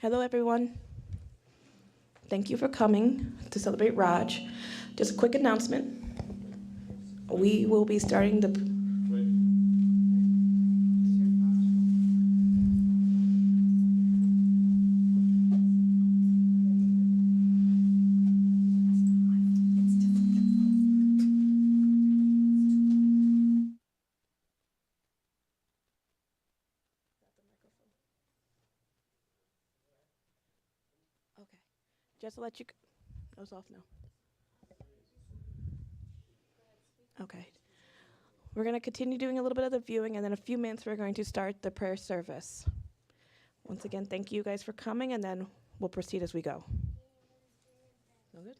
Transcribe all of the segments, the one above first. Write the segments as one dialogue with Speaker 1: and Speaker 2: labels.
Speaker 1: Hello, everyone. Thank you for coming to celebrate Raj. Just a quick announcement. We will be starting the... Okay. Just to let you... Oh, it's off now. Okay. We're going to continue doing a little bit of the viewing, and then in a few minutes we're going to start the prayer service. Once again, thank you guys for coming, and then we'll proceed as we go. All good?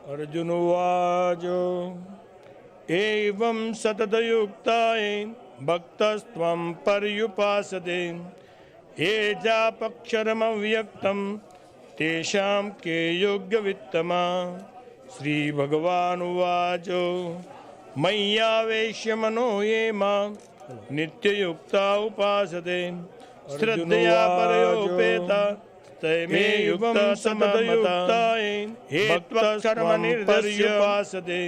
Speaker 2: Arjun उवाच एवं सततयुक्ताये भक्तस्त्वं पर्युपासते ये चापक्षरमव्यक्तं तेषां के योग्यवित्तमा। श्रीभगवानुवाच मय्यावेश्य मनो ये मां नित्ययुक्ता उपासते श्रद्धया परयोपेता तैमे युक्ता समयुक्ताये हे त्वत्कर्मनिर्दर्शोपासते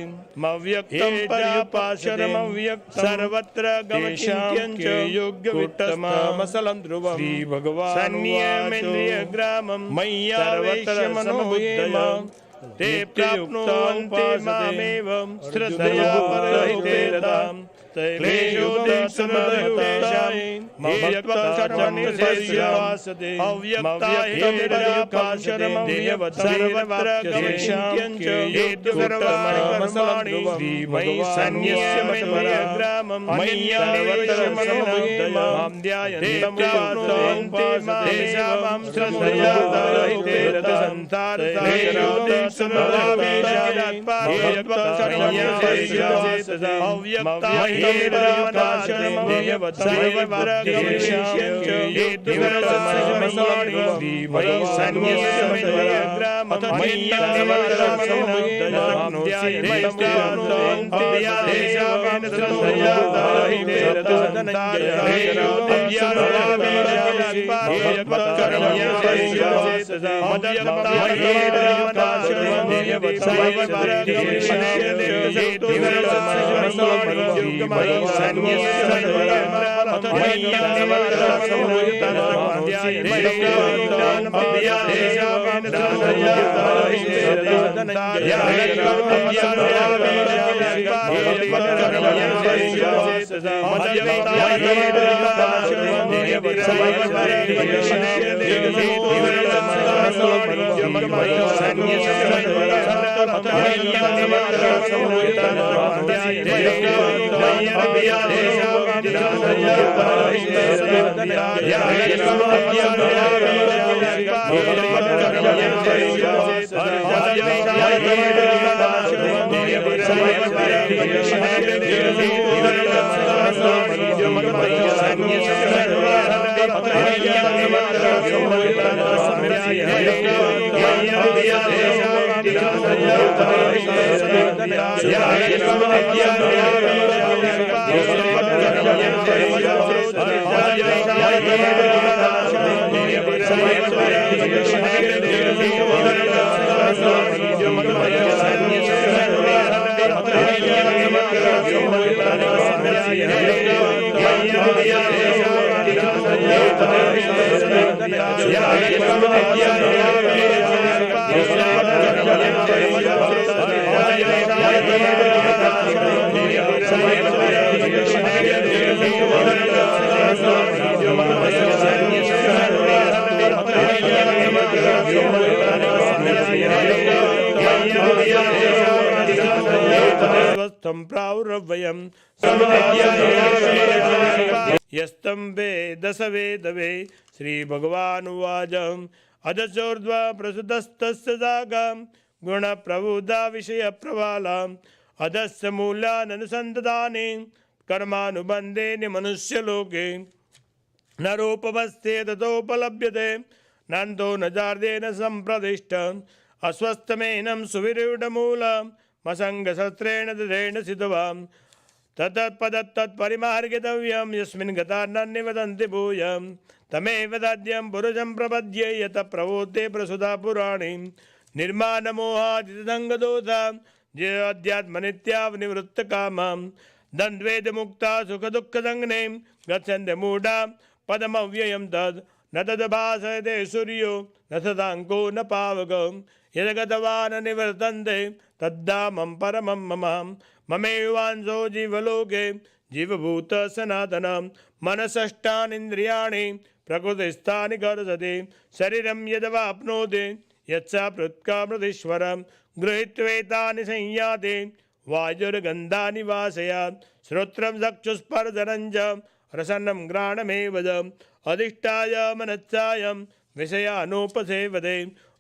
Speaker 2: मव्यक्तं पर्युपासते सर्वत्र गमचिन्त्यं च योग्यवित्तमसलं ध्रुवम्। श्रीभगवान् संयमेन्द्रियग्रामं मय्यावेश्य मनो ये मां ते प्राप्नुवन्ति मामेवं श्रद्धया परयोपेतां क्लेशोदयसमयुक्ताये मव्यक्तकर्मनिर्दर्शोपासते अव्यक्ताये सर्वत्र गमचिन्त्यं च ये संयमेन्द्रियग्रामं मय्यावेश्य मनो ये मां ध्यायन्तं तेषां श्रद्धया परयोपेतां प्रावुरव्ययम् यस्तं वेद स वेदवे। श्रीभगवानुवाच अधसोर्ध्वा प्रसुतस्तस्य जागां गुणप्रबुधा विषयप्रवालाम् अधस्य मूल्याननुसन्धाने कर्मानुबन्धे मनुष्यलोके नरोपवस्थे ततोपलभ्यते नन्दो न जार्देन सम्प्रदिष्टम् अस्वस्थमेनं सुविरूढमूलं मसङ्गशस्त्रेण दृढेन सिद्धवां तत्पदत्तत्परिमार्गितव्यं यस्मिन् गता न निवदन्ति भूयं तमेव दाद्यं पुरुषं प्रपद्ये यत प्रवोते प्रसुता पुराणी निर्माणमोहादितसङ्गदोषा अध्यात्मनित्यावनिवृत्तकामां द्वन्द्वेदमुक्ता सुखदुःखसङ्गने गच्छन्ति मूढा पदमव्ययं तद् न तद्भासयते सूर्यो न तदाङ्को न पावकः यद्गतवान् निवर्तन्ते तद्धामं परमं मम ममेवांशो जीवलोके जीवभूत सनातनं मनसष्टानीन्द्रियाणि प्रकृतिस्थानि कर्षति शरीरं यद्वाप्नोति यत्साप्युत्कामृतीश्वरं गृहीत्वेतानि संयाति वायुर्गन्धानि वासयात् श्रोत्रं चक्षुस्पर्शनं च रसनं घ्राणमेव च अधिष्ठाय मनस्सायं विषयानुपसेवते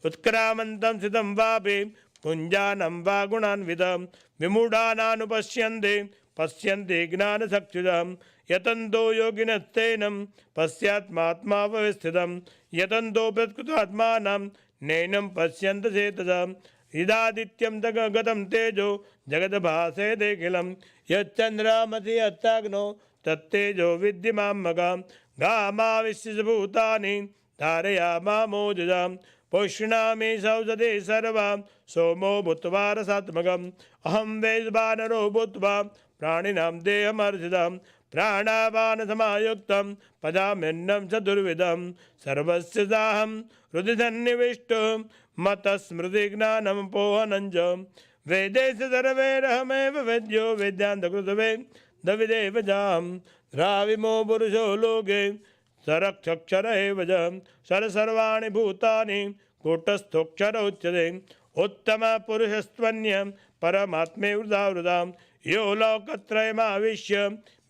Speaker 2: उत्क्रामन्तं स्थितं वापि पुञ्जानं वा गुणान्वितं विमूढानानुपश्यन्ते पश्यन्ते ज्ञानचक्षुषं यतन्तो योगिनस्तेनं पश्यात्मात्मावस्थितं यतन्तो प्रत्कृतात्मानं नैनं पश्यन्त चेतसा इदादित्यं गतं तेजो जगद्भासेदेखिलं यच्चन्द्रमसि यच्चाग्नो तत्तेजो विद्यमामगां गामाविश्वभूतानि धारयामामोजुजां पुष्णामि सौजदे सर्वा सोमो भूत्वा रसात्मकम् अहं वैश्वानरो भूत्वा प्राणिनां देहमर्जितं प्राणापानसमायुक्तं पदाम्यन्नं चतुर्विधं सर्वस्य दाहं हृदि सन्निविष्टो मतस्मृतिज्ञानं पोहनं च वेदेश सर्वैरहमेव वेद्यो वेद्यान्तकृतवे दविदेव जां द्राविमो पुरुषो लोके सरक्षक्षर एव च सर्वाणि भूतानि कूटस्थोक्षर उच्यते उत्तमपुरुषस्त्वन्यं परमात्मेवृदावृतां यो लोकत्रयमाविश्य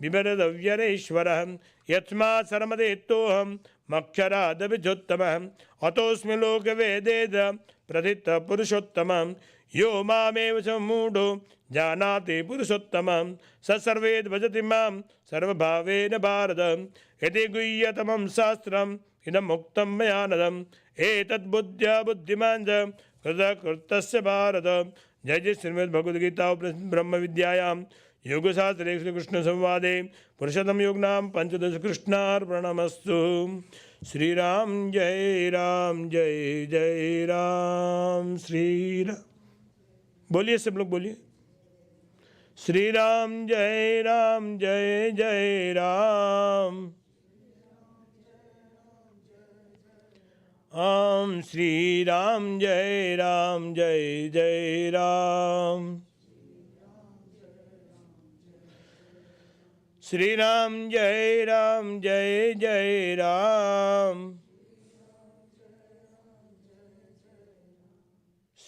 Speaker 2: बिभरदव्यरेश्वरः यस्मात् सर्वदेतोऽहं मक्षरादभिजोत्तमः अतोऽस्मि लोकवेदेद प्रथितः पुरुषोत्तमः यो मामेव सम्मूढो जानाति पुरुषोत्तमं स सर्वेद भजति मां सर्वभावेन भारत इति गुह्यतमं शास्त्रम् इदम् उक्तं मया नदम् एतद्बुद्ध्या बुद्धिमान् च कृतकृतस्य भारत। जय जय श्रीमद्भगवद्गीता ब्रह्म विद्यायां योगशास्त्रे श्रीकृष्णसंवादे पुरुषोत्तम योग नाम पंचदश कृष्णार्पणमस्तु। श्री राम जय राम श्री राम। बोलिए सब लोग बोलिए श्री राम जय राम। श्री राम जय राम। श्री राम जय राम।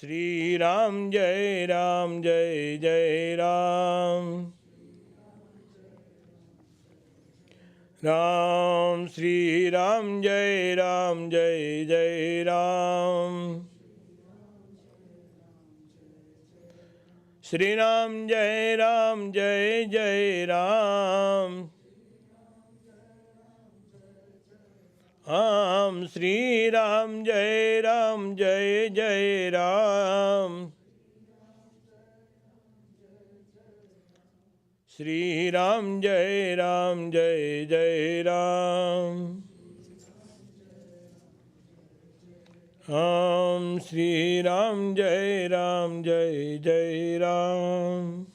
Speaker 2: श्री राम जय राम। राम श्री राम जय राम। श्री राम जय राम। श्री राम जय राम। श्री राम जय राम। श्री राम जय राम।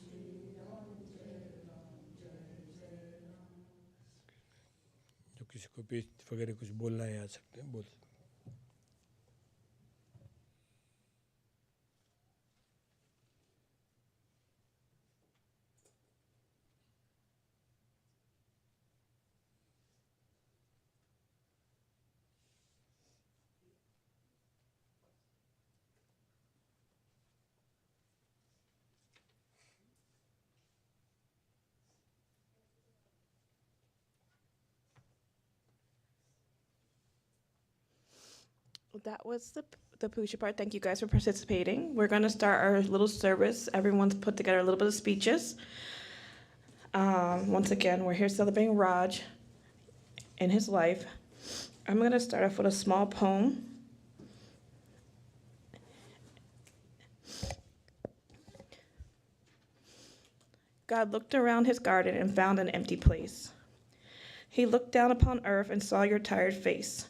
Speaker 2: जो किसी को भी वगैरह कुछ बोलना है आ सकते हैं बोल।
Speaker 1: That was the Pusha part. Thank you guys for participating. We're going to start our little service. Everyone's put together a little bit of speeches. Once again, we're here celebrating Raj and his life. I'm going to start off with a small poem. God looked around his garden and found an empty place. He looked down upon earth and saw your tired face.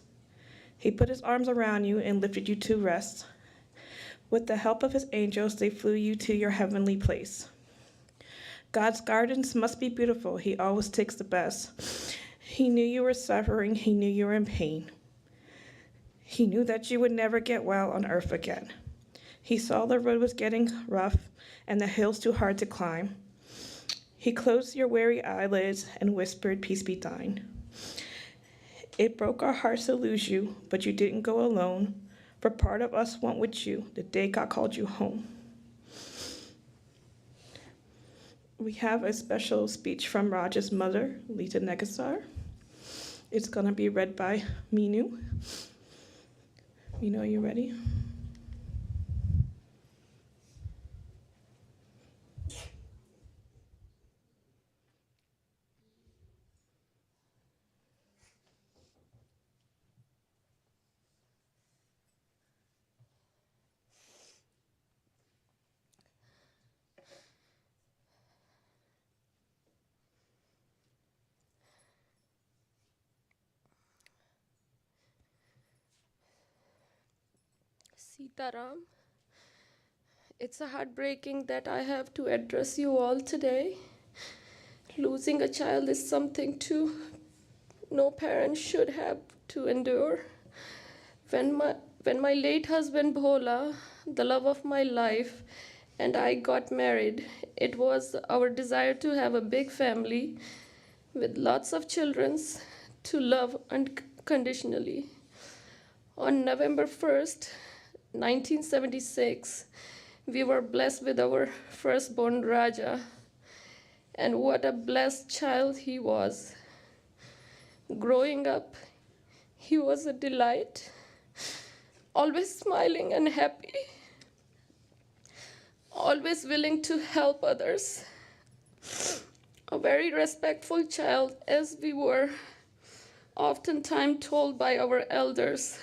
Speaker 1: He put his arms around you and lifted you to rest. With the help of his angels, they flew you to your heavenly place. God's gardens must be beautiful. He always takes the best. He knew you were suffering. He knew you were in pain. He knew that you would never get well on earth again. He saw the road was getting rough and the hills too hard to climb. He closed your weary eyelids and whispered, "Peace be thine." It broke our hearts to lose you, but you didn't go alone, for part of us went with you the day God called you home. We have a special speech from Raj's mother, Lita Nagassar. It's going to be read by Minu. Minu, are you ready?
Speaker 3: Sitaram. It's a heartbreaking that I have to address you all today. Losing a child is something no parent should have to endure. When my late husband Bhola, the love of my life, and I got married, it was our desire to have a big family with lots of children to love unconditionally. On November 1st, 1976, we were blessed with our firstborn Raja, and what a blessed child he was. Growing up, he was a delight, always smiling and happy, always willing to help others. A very respectful child, as we were oftentimes told by our elders.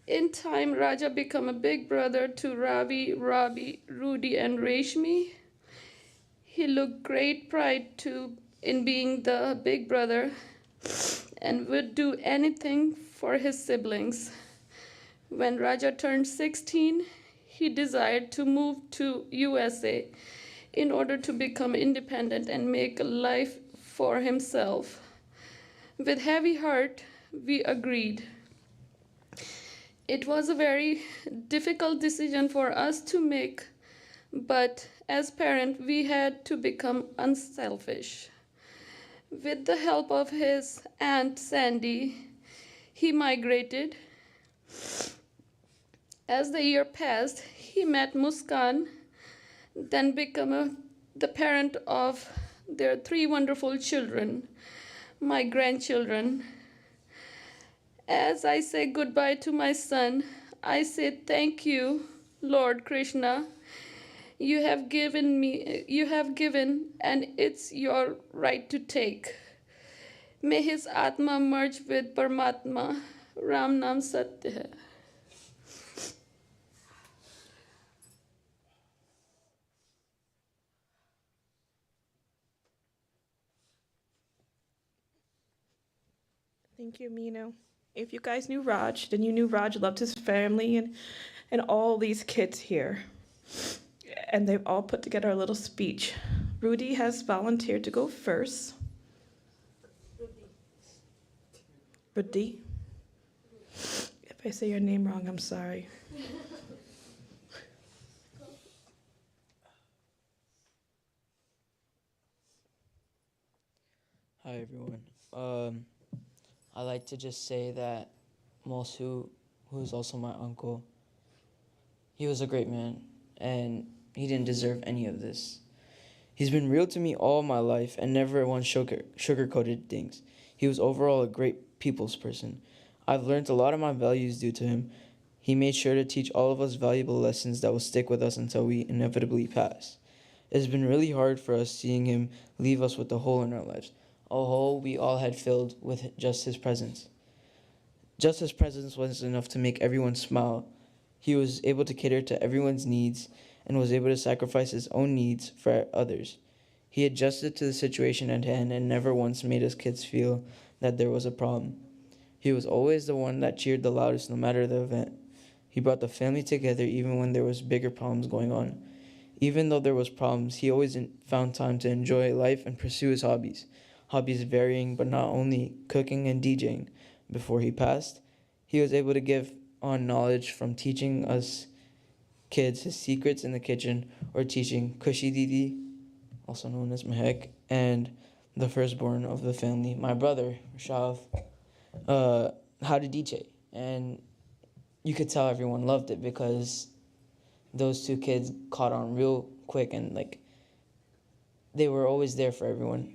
Speaker 3: In time, Raja became a big brother to Ravi, Rudy, and Reshmi. He looked great pride in being the big brother and would do anything for his siblings. When Raja turned 16, he desired to move to USA in order to become independent and make a life for himself. With heavy heart, we agreed. It was a very difficult decision for us to make, but as parents, we had to become unselfish. With the help of his aunt Sandy, he migrated. As the year passed, he met Muskan, then became the parent of their 3 wonderful children, my grandchildren. As I say goodbye to my son, I say thank you, Lord Krishna. You have given, and it's your right to take. May his Atma merge with Paramatma. Ram Nam Satya hai.
Speaker 1: Thank you, Meenu. If you guys knew Raj, then you knew Raj loved his family and all these kids here. And they've all put together a little speech. Rudy has volunteered to go first. Rudy. If I say your name wrong, I'm sorry.
Speaker 4: Hi everyone. I like to just say that Mosu, who is also my uncle, he was a great man and he didn't deserve any of this. He's been real to me all my life and never once sugar-coated things. He was overall a great people's person. I've learned a lot of my values due to him. He made sure to teach all of us valuable lessons that will stick with us until we inevitably pass. It's been really hard for us seeing him leave us with a hole in our lives, a hole we all had filled with just his presence. Just his presence was enough to make everyone smile. He was able to cater to everyone's needs and was able to sacrifice his own needs for others. He adjusted to the situation at hand and never once made us kids feel that there was a problem. He was always the one that cheered the loudest no matter the event. He brought the family together even when there was bigger problems going on. Even though there was problems, he always found time to enjoy life and pursue his hobbies. Hobbies varying, but not only cooking and DJing. Before he passed, he was able to give on knowledge from teaching us kids his secrets in the kitchen or teaching Kushi Didi, also known as Mehek, and the firstborn of the family, my brother, Rishabh, how to DJ. And you could tell everyone loved it because those 2 kids caught on real quick and they were always there for everyone.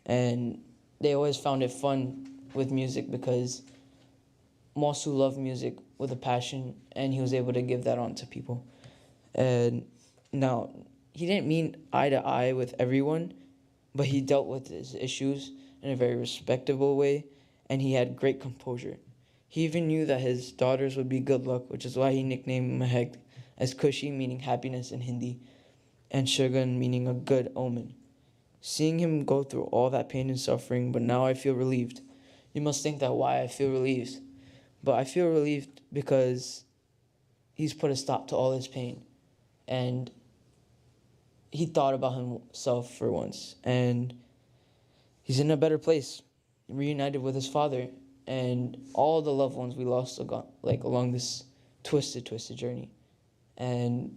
Speaker 4: And they always found it fun with music because Mosu loved music with a passion and he was able to give that on to people. And now, he didn't mean eye to eye with everyone, but he dealt with his issues in a very respectable way and he had great composure. He even knew that his daughters would be good luck, which is why he nicknamed Mahek as Kushi, meaning happiness in Hindi, and Shagun, meaning a good omen. Seeing him go through all that pain and suffering, but now I feel relieved. You must think that why I feel relieved. But I feel relieved because he's put a stop to all his pain. And he thought about himself for once. And he's in a better place, reunited with his father and all the loved ones we lost along this twisted journey. And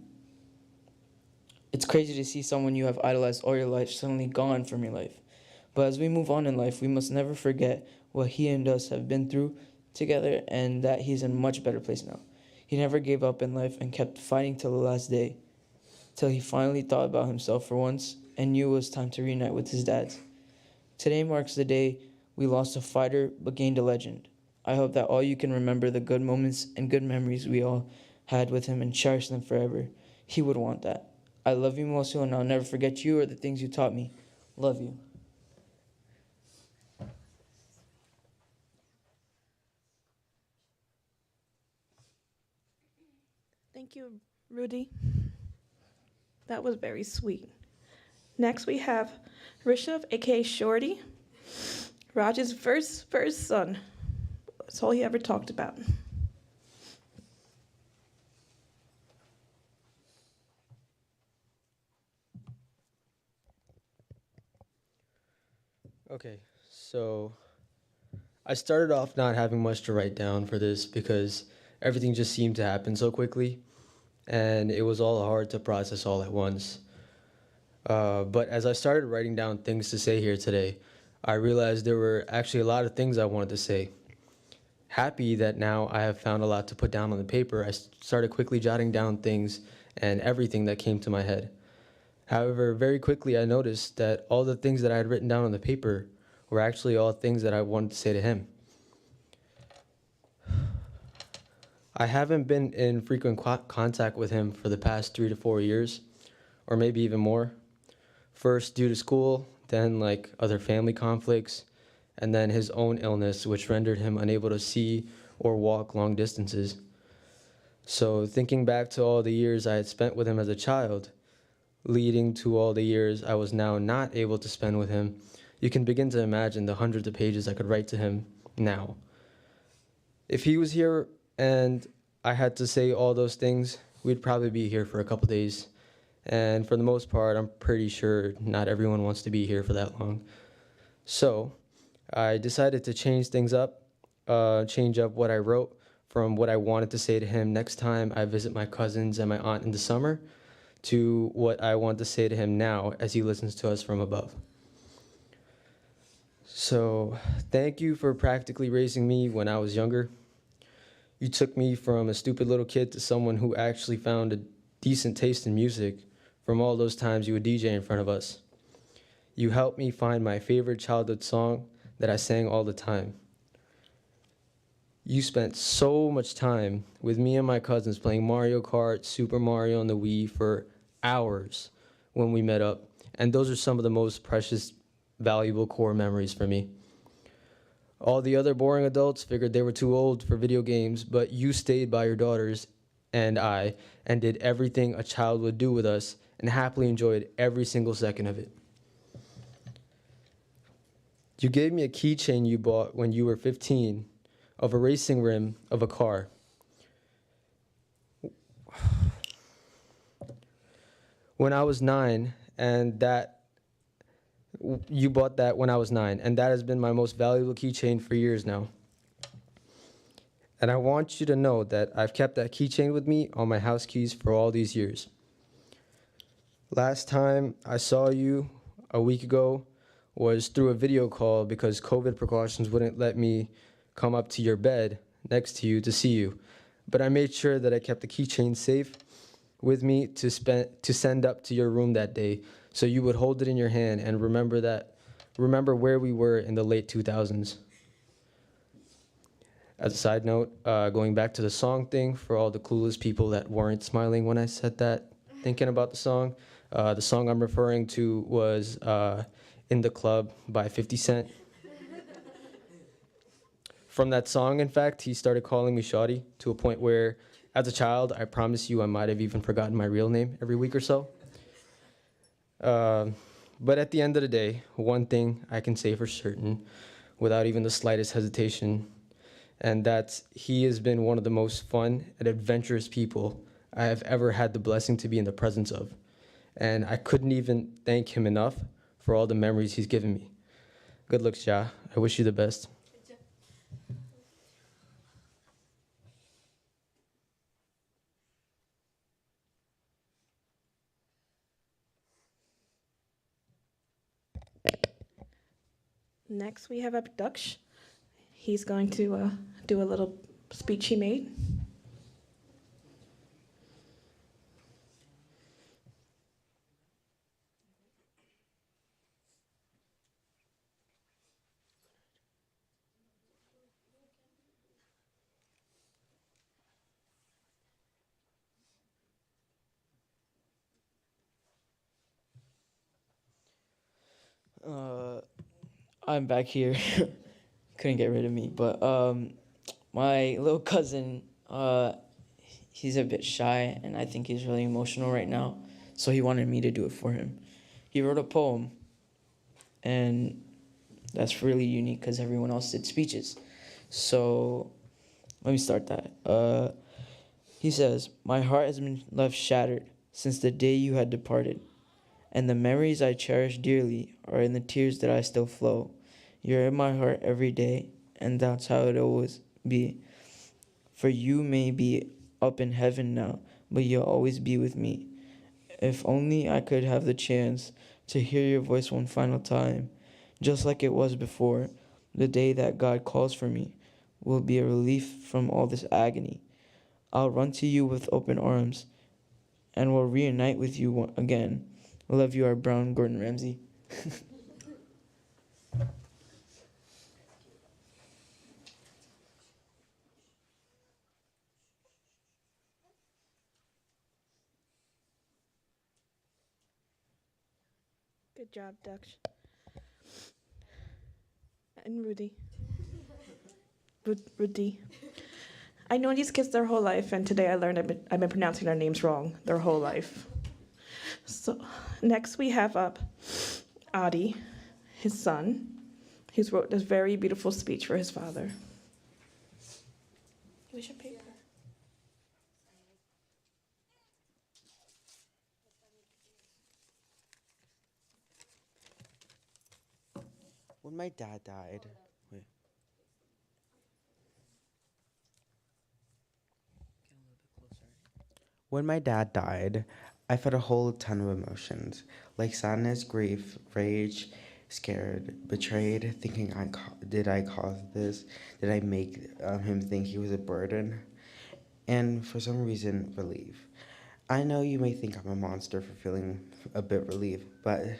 Speaker 4: it's crazy to see someone you have idolized all your life suddenly gone from your life. But as we move on in life, we must never forget what he and us have been through together, and that he's in a much better place now. He never gave up in life and kept fighting till the last day, till he finally thought about himself for once and knew it was time to reunite with his dad. Today marks the day we lost a fighter but gained a legend. I hope that all you can remember the good moments and good memories we all had with him and cherish them forever. He would want that. I love you, Mosu, and I'll never forget you or the things you taught me. Love you.
Speaker 1: Thank you, Rudy. That was very sweet. Next, we have Rishabh, aka Shorty, Raj's first son. That's all he ever talked about.
Speaker 5: Okay, so I started off not having much to write down for this because everything just seemed to happen so quickly, and it was all hard to process all at once. But as I started writing down things to say here today, I realized there were actually a lot of things I wanted to say. Happy that now I have found a lot to put down on the paper, I started quickly jotting down things and everything that came to my head. However, very quickly I noticed that all the things that I had written down on the paper were actually all things that I wanted to say to him. I haven't been in frequent contact with him for the past 3 to 4 years, or maybe even more. First due to school, then like other family conflicts, and then his own illness, which rendered him unable to see or walk long distances. So thinking back to all the years I had spent with him as a child, leading to all the years I was now not able to spend with him, you can begin to imagine the hundreds of pages I could write to him now. If he was here and I had to say all those things, we'd probably be here for a couple days. And for the most part, I'm pretty sure not everyone wants to be here for that long. So I decided to change things up, change up what I wrote from what I wanted to say to him next time I visit my cousins and my aunt in the summer to what I want to say to him now as he listens to us from above. So thank you for practically raising me when I was younger. You took me from a stupid little kid to someone who actually found a decent taste in music from all those times you would DJ in front of us. You helped me find my favorite childhood song that I sang all the time. You spent so much time with me and my cousins playing Mario Kart, Super Mario, and the Wii for hours when we met up, and those are some of the most precious, valuable core memories for me. All the other boring adults figured they were too old for video games, but you stayed by your daughters and I and did everything a child would do with us and happily enjoyed every single second of it. You gave me a keychain you bought when you were 15 of a racing rim of a car. When I was 9, and that you bought that when I was 9, and that has been my most valuable keychain for years now. And I want you to know that I've kept that keychain with me on my house keys for all these years. Last time I saw you a week ago was through a video call because COVID precautions wouldn't let me come up to your bed next to you to see you. But I made sure that I kept the keychain safe with me to send up to your room that day, so you would hold it in your hand and remember where we were in the late 2000s. As a side note, going back to the song thing, for all the clueless people that weren't smiling when I said that, thinking about the song I'm referring to was In the Club by 50 Cent. From that song, in fact, he started calling me Shawty to a point where, as a child, I promise you I might have even forgotten my real name every week or so. But at the end of the day, one thing I can say for certain, without even the slightest hesitation, and that he has been one of the most fun and adventurous people I have ever had the blessing to be in the presence of. And I couldn't even thank him enough for all the memories he's given me. Good looks, Ja. I wish you the best.
Speaker 1: Next, we have up Daksh. He's going to do a little speech he made.
Speaker 4: I'm back here. Couldn't get rid of me, but my little cousin, he's a bit shy, and I think he's really emotional right now. So he wanted me to do it for him. He wrote a poem, and that's really unique because everyone else did speeches. So let me start that. He says, "My heart has been left shattered since the day you had departed, and the memories I cherish dearly are in the tears that I still flow. You're in my heart every day, and that's how it always be. For you may be up in heaven now, but you'll always be with me. If only I could have the chance to hear your voice one final time, just like it was before. The day that God calls for me will be a relief from all this agony. I'll run to you with open arms, and will reunite with you again. Love you, our brown Gordon Ramsay."
Speaker 1: Good job, Daksh. And Rudy. Rudy. I know these kids their whole life, and today I learned I've been pronouncing their names wrong their whole life. So next we have up Adi, his son. He's wrote this very beautiful speech for his father. We should paper.
Speaker 6: When my dad died, wait. When my dad died, I felt a whole ton of emotions, like sadness, grief, rage, scared, betrayed, thinking did I cause this? Did I make him think he was a burden? And for some reason, relief. I know you may think I'm a monster for feeling a bit relieved, but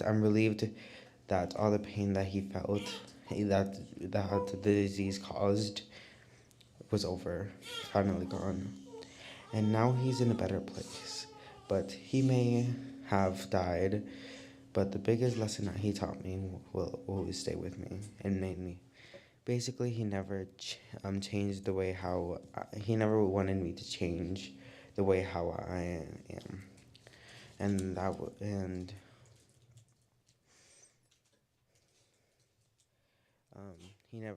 Speaker 6: I'm relieved that all the pain that he felt, that the disease caused, was over, finally gone. And now he's in a better place. But he may have died, but the biggest lesson that he taught me will always stay with me and made me. Basically, he never changed the way how he never wanted me to change the way how I am, and he never.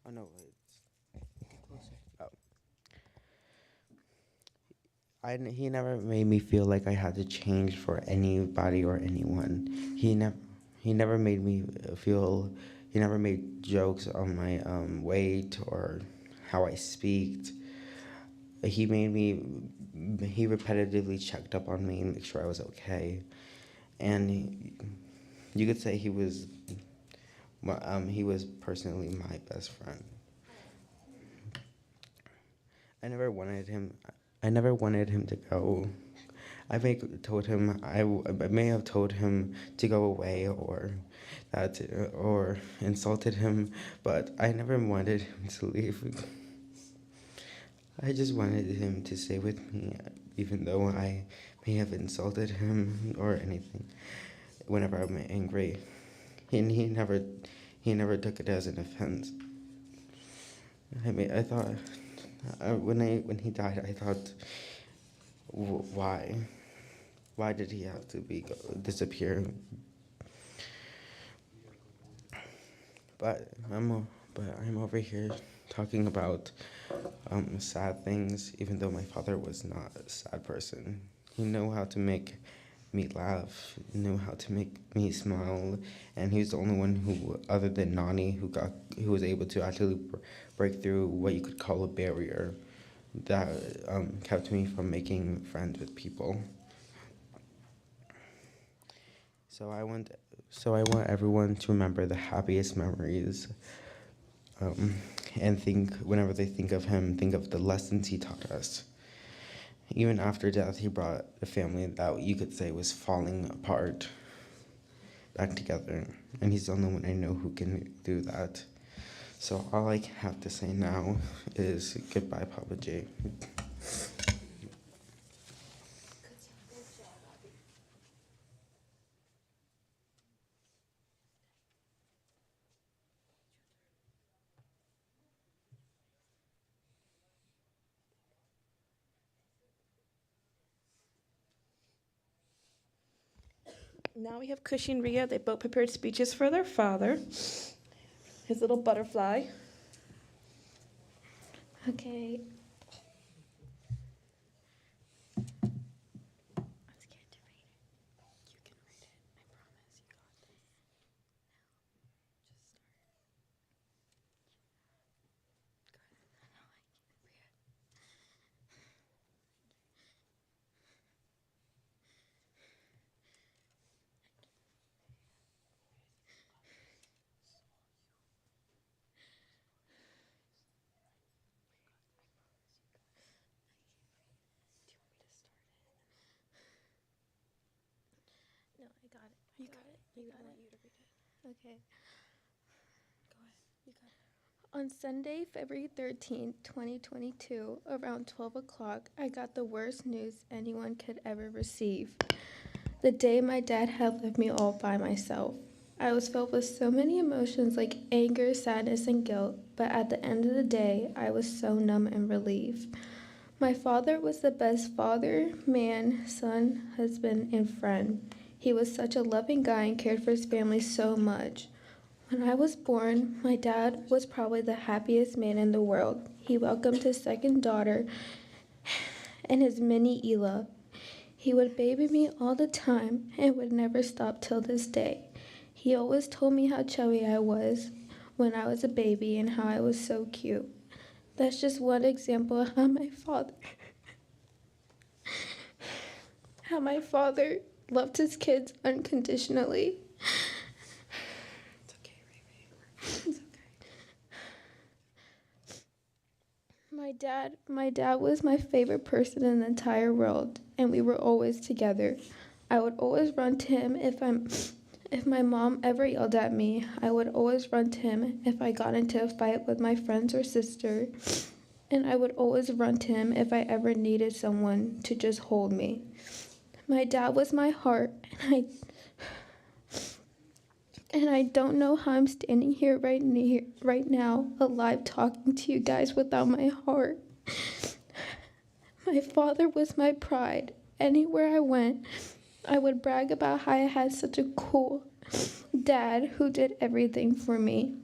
Speaker 6: Oh no, oh. He never made me feel like I had to change for anybody or anyone. He never made me feel. He never made jokes on my weight or how I speak. He made me. He repetitively checked up on me and make sure I was okay. And you could say he was. He was personally my best friend. I never wanted him. I never wanted him to go. I may have told him to go away or insulted him, but I never wanted him to leave. I just wanted him to stay with me, even though I may have insulted him or anything. Whenever I'm angry, and he never took it as an offense. I thought when he died, I thought, why? Why did he have to disappear? But I'm over here talking about sad things, even though my father was not a sad person. He knew how to make me laugh, knew how to make me smile, and he's the only one who, other than Nani, who was able to actually break through what you could call a barrier that kept me from making friends with people. So I want everyone to remember the happiest memories, and whenever they think of him, think of the lessons he taught us. Even after death, he brought a family that you could say was falling apart back together, and he's the only one I know who can do that. So all I have to say now is goodbye, Papa J.
Speaker 1: Now we have Cushy and Rhea. They both prepared speeches for their father. His little butterfly.
Speaker 7: Okay. I'm scared to read it. You can read it. I promise. You got this. Just start. Go ahead. No, I can't read it. Do you want me to start it? No, I got it. You got it. You got it. You to read it. Okay. Go ahead. You got it. On Sunday, February 13th, 2022, around 12 o'clock, I got the worst news anyone could ever receive. The day my dad had left me all by myself. I was filled with so many emotions like anger, sadness, and guilt, but at the end of the day, I was so numb and relieved. My father was the best father, man, son, husband, and friend. He was such a loving guy and cared for his family so much. When I was born, my dad was probably the happiest man in the world. He welcomed his second daughter and his mini Ela. He would baby me all the time and would never stop till this day. He always told me how chubby I was when I was a baby and how I was so cute. That's just one example of how my father loved his kids unconditionally. It's okay, Riri. It's okay. My dad was my favorite person in the entire world, and we were always together. I would always run to him if my mom ever yelled at me. I would always run to him if I got into a fight with my friends or sister. And I would always run to him if I ever needed someone to just hold me. My dad was my heart, and I don't know how I'm standing here right now, alive, talking to you guys without my heart. My father was my pride. Anywhere I went, I would brag about how I had such a cool dad who did everything for me,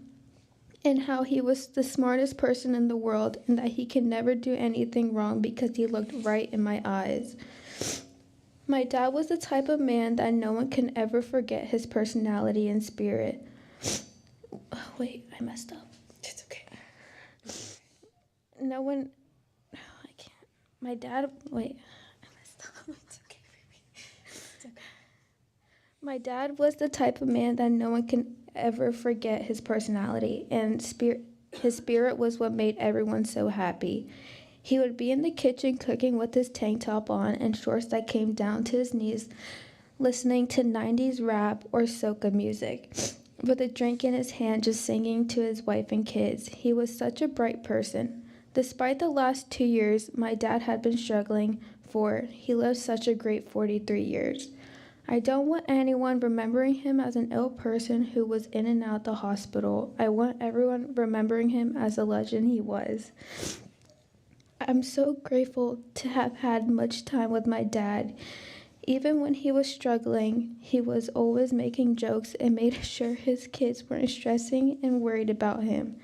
Speaker 7: and how he was the smartest person in the world, and that he could never do anything wrong because he looked right in my eyes. My dad was the type of man that no one can ever forget his personality and spirit. Wait, I messed up.
Speaker 1: It's okay.
Speaker 7: No one... I can't. My dad... Wait, I messed up. It's okay, baby. It's okay. My dad was the type of man that no one can ever forget his personality, and his spirit was what made everyone so happy. He would be in the kitchen cooking with his tank top on and shorts that came down to his knees, listening to 90s rap or soca music, with a drink in his hand just singing to his wife and kids. He was such a bright person. Despite the last 2 years my dad had been struggling for, he lived such a great 43 years. I don't want anyone remembering him as an ill person who was in and out the hospital. I want everyone remembering him as the legend he was. I'm so grateful to have had much time with my dad. Even when he was struggling, he was always making jokes and made sure his kids weren't stressing and worried about him.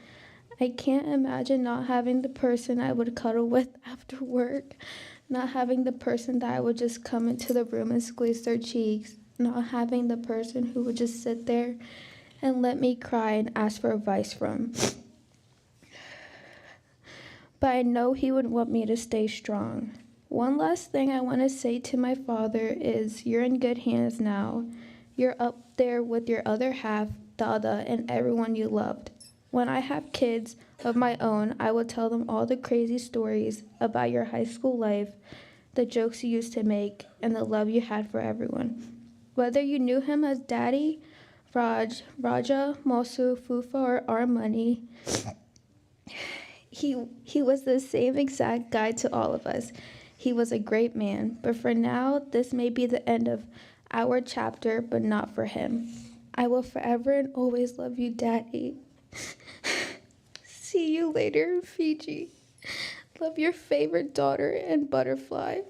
Speaker 7: I can't imagine not having the person I would cuddle with after work, not having the person that I would just come into the room and squeeze their cheeks, not having the person who would just sit there and let me cry and ask for advice from. But I know he would want me to stay strong. One last thing I want to say to my father is, you're in good hands now. You're up there with your other half, Dada, and everyone you loved. When I have kids of my own, I will tell them all the crazy stories about your high school life, the jokes you used to make, and the love you had for everyone. Whether you knew him as Daddy, Raja, Mosu, Fufa, or our money, he was the same exact guy to all of us. He was a great man, but for now, this may be the end of our chapter, but not for him. I will forever and always love you, Daddy. See you later in Fiji. Love your favorite daughter and butterfly.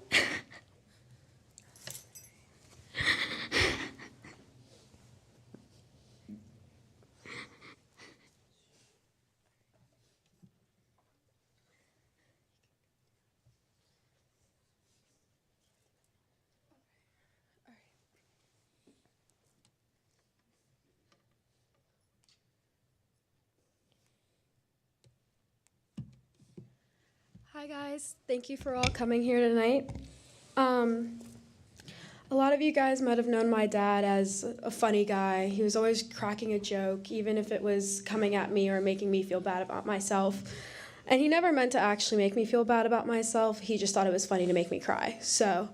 Speaker 8: Hi guys, thank you for all coming here tonight. A lot of you guys might have known my dad as a funny guy. He was always cracking a joke, even if it was coming at me or making me feel bad about myself. And he never meant to actually make me feel bad about myself. He just thought it was funny to make me cry. So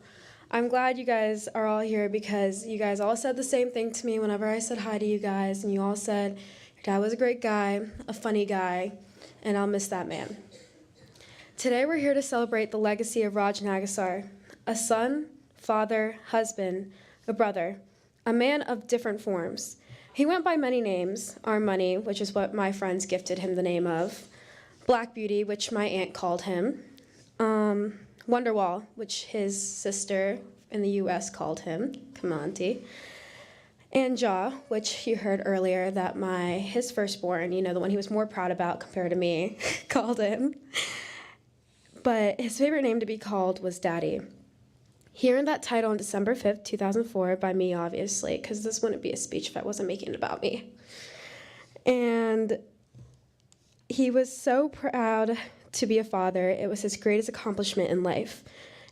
Speaker 8: I'm glad you guys are all here because you guys all said the same thing to me whenever I said hi to you guys. And you all said, your dad was a great guy, a funny guy, and I'll miss that man. Today we're here to celebrate the legacy of Raj Nagassar, a son, father, husband, a brother, a man of different forms. He went by many names: Armani, which is what my friends gifted him the name of, Black Beauty, which my aunt called him, Wonderwall, which his sister in the US called him, come on, auntie, and Jaw, which you heard earlier that his firstborn, the one he was more proud about compared to me, called him. But his favorite name to be called was Daddy. He earned that title on December 5th, 2004, by me, obviously, because this wouldn't be a speech if I wasn't making it about me. And he was so proud to be a father. It was his greatest accomplishment in life.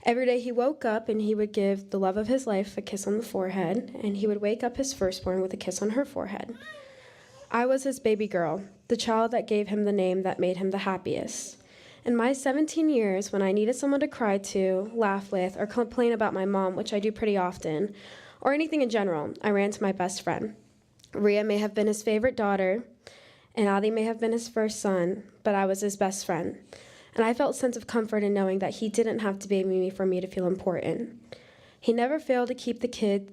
Speaker 8: Every day he woke up and he would give the love of his life a kiss on the forehead, and he would wake up his firstborn with a kiss on her forehead. I was his baby girl, the child that gave him the name that made him the happiest. In my 17 years, when I needed someone to cry to, laugh with, or complain about my mom, which I do pretty often, or anything in general, I ran to my best friend. Ria may have been his favorite daughter, and Ali may have been his first son, but I was his best friend. And I felt a sense of comfort in knowing that he didn't have to baby me for me to feel important. He never failed to keep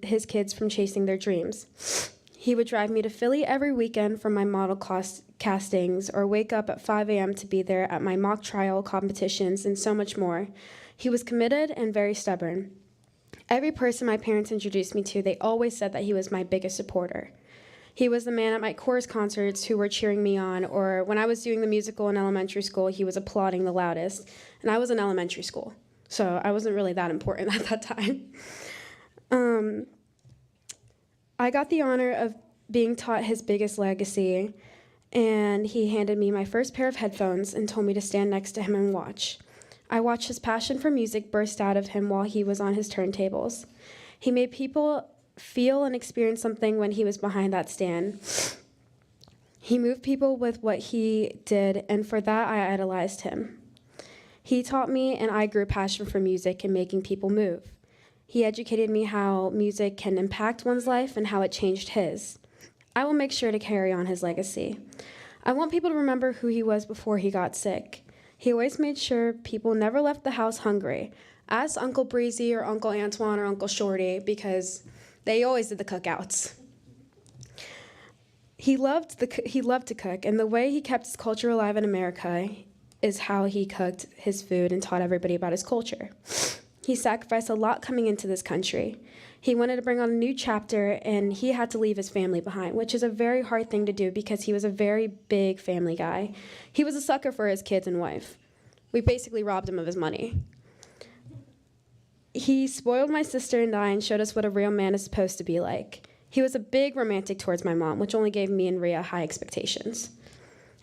Speaker 8: his kids from chasing their dreams. He would drive me to Philly every weekend for my model castings, or wake up at 5 a.m. to be there at my mock trial competitions, and so much more. He was committed and very stubborn. Every person my parents introduced me to, they always said that he was my biggest supporter. He was the man at my chorus concerts who were cheering me on, or when I was doing the musical in elementary school, he was applauding the loudest. And I was in elementary school, so I wasn't really that important at that time. I got the honor of being taught his biggest legacy, and he handed me my first pair of headphones and told me to stand next to him and watch. I watched his passion for music burst out of him while he was on his turntables. He made people feel and experience something when he was behind that stand. He moved people with what he did, and for that I idolized him. He taught me, and I grew a passion for music and making people move. He educated me how music can impact one's life and how it changed his. I will make sure to carry on his legacy. I want people to remember who he was before he got sick. He always made sure people never left the house hungry. Ask Uncle Breezy or Uncle Antoine or Uncle Shorty, because they always did the cookouts. He loved to cook, and the way he kept his culture alive in America is how he cooked his food and taught everybody about his culture. He sacrificed a lot coming into this country. He wanted to bring on a new chapter, and he had to leave his family behind, which is a very hard thing to do because he was a very big family guy. He was a sucker for his kids and wife. We basically robbed him of his money. He spoiled my sister and I and showed us what a real man is supposed to be like. He was a big romantic towards my mom, which only gave me and Rhea high expectations.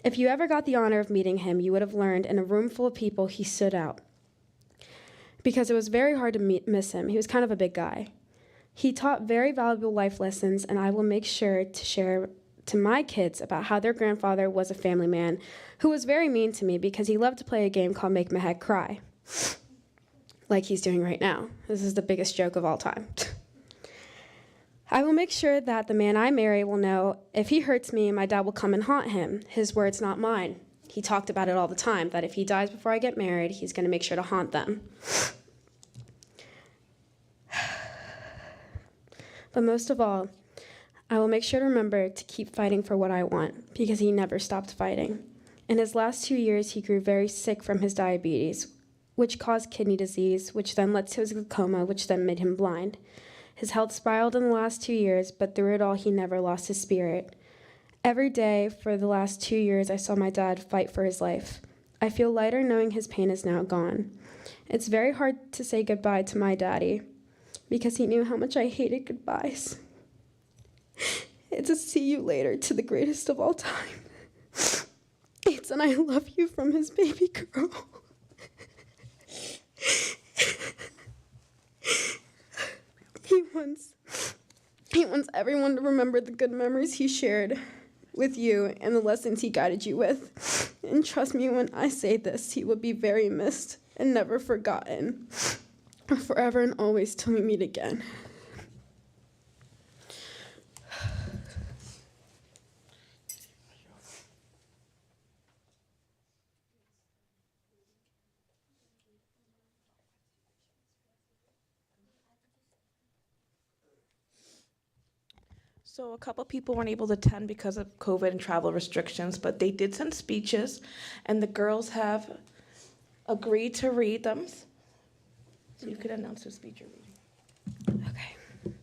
Speaker 8: If you ever got the honor of meeting him, you would have learned in a room full of people he stood out. Because it was very hard to miss him. He was kind of a big guy. He taught very valuable life lessons, and I will make sure to share to my kids about how their grandfather was a family man who was very mean to me because he loved to play a game called Make My Head Cry, like he's doing right now. This is the biggest joke of all time. I will make sure that the man I marry will know if he hurts me, my dad will come and haunt him. His words, not mine. He talked about it all the time, that if he dies before I get married, he's going to make sure to haunt them. But most of all, I will make sure to remember to keep fighting for what I want, because he never stopped fighting. In his last 2 years, he grew very sick from his diabetes, which caused kidney disease, which then led to his glaucoma, which then made him blind. His health spiraled in the last 2 years, but through it all, he never lost his spirit. Every day for the last 2 years, I saw my dad fight for his life. I feel lighter knowing his pain is now gone. It's very hard to say goodbye to my daddy, because he knew how much I hated goodbyes. It's a see you later to the greatest of all time. It's an I love you from his baby girl. He wants everyone to remember the good memories he shared with you and the lessons he guided you with. And trust me when I say this, he will be very missed and never forgotten. Forever and always till we meet again.
Speaker 1: So a couple people weren't able to attend because of COVID and travel restrictions, but they did send speeches, and the girls have agreed to read them. So you could announce the speech you're reading.
Speaker 8: Okay.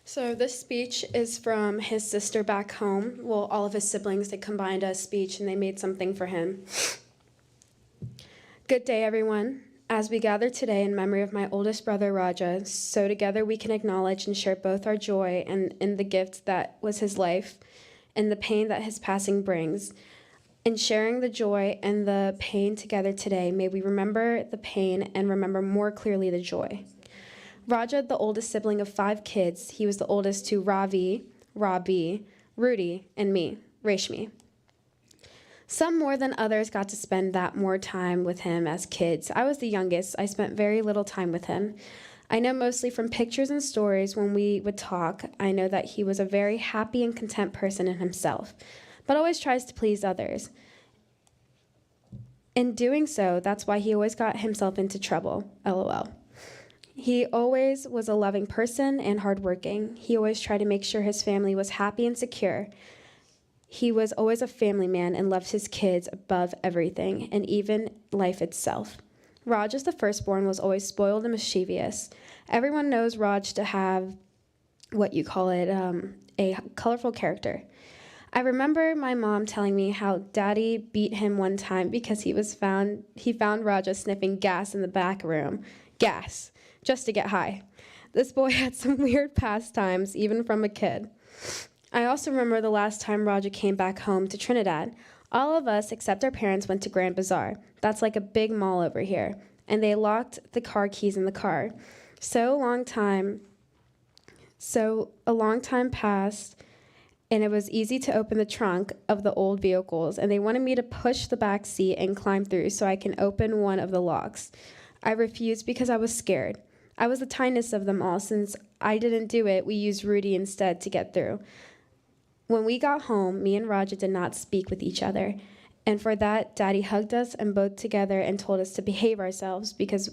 Speaker 8: So this speech is from his sister back home. Well, all of his siblings, they combined a speech and they made something for him. Good day, everyone. As we gather today in memory of my oldest brother, Raja, so together we can acknowledge and share both our joy and in the gift that was his life and the pain that his passing brings. In sharing the joy and the pain together today, may we remember the pain and remember more clearly the joy. Raja, the oldest sibling of 5 kids, he was the oldest to Ravi, Robbie, Rudy, and me, Reshmi. Some more than others got to spend that more time with him as kids. I was the youngest. I spent very little time with him. I know mostly from pictures and stories when we would talk, I know that he was a very happy and content person in himself, but always tries to please others. In doing so, that's why he always got himself into trouble, LOL. He always was a loving person and hardworking. He always tried to make sure his family was happy and secure. He was always a family man and loved his kids above everything, and even life itself. Raj, as the firstborn, was always spoiled and mischievous. Everyone knows Raj to have, a colorful character. I remember my mom telling me how Daddy beat him one time because he found Raja sniffing gas in the back room. Gas, just to get high. This boy had some weird pastimes, even from a kid. I also remember the last time Raja came back home to Trinidad. All of us, except our parents, went to Grand Bazaar. That's like a big mall over here. And they locked the car keys in the car. So a long time passed, and it was easy to open the trunk of the old vehicles, and they wanted me to push the back seat and climb through so I can open one of the locks. I refused because I was scared. I was the tiniest of them all. Since I didn't do it, we used Rudy instead to get through. When we got home, me and Raja did not speak with each other. And for that, Daddy hugged us and both together and told us to behave ourselves because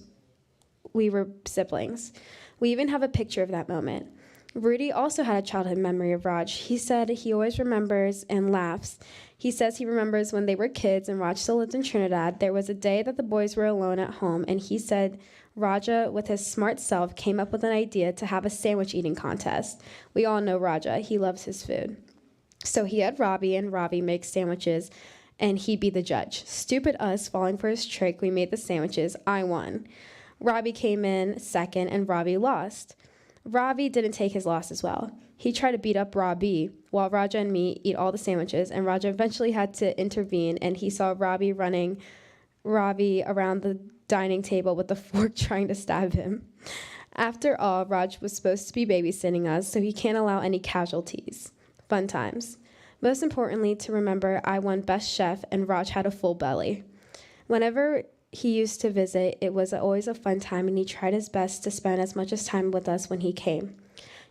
Speaker 8: we were siblings. We even have a picture of that moment. Rudy also had a childhood memory of Raj. He said he always remembers and laughs. He says he remembers when they were kids and Raj still lived in Trinidad. There was a day that the boys were alone at home, and he said Raja, with his smart self, came up with an idea to have a sandwich eating contest. We all know Raja, he loves his food. So he had Robbie, and Robbie makes sandwiches, and he'd be the judge. Stupid us, falling for his trick, we made the sandwiches. I won. Robbie came in second, and Robbie lost. Robbie didn't take his loss as well. He tried to beat up Robbie while Raja and me eat all the sandwiches, and Raja eventually had to intervene, and he saw Robbie running Robbie around the dining table with a fork trying to stab him. After all, Raj was supposed to be babysitting us, so he can't allow any casualties. Fun times. Most importantly, to remember, I won Best Chef and Raj had a full belly. Whenever he used to visit, it was always a fun time, and he tried his best to spend as much as time with us when he came.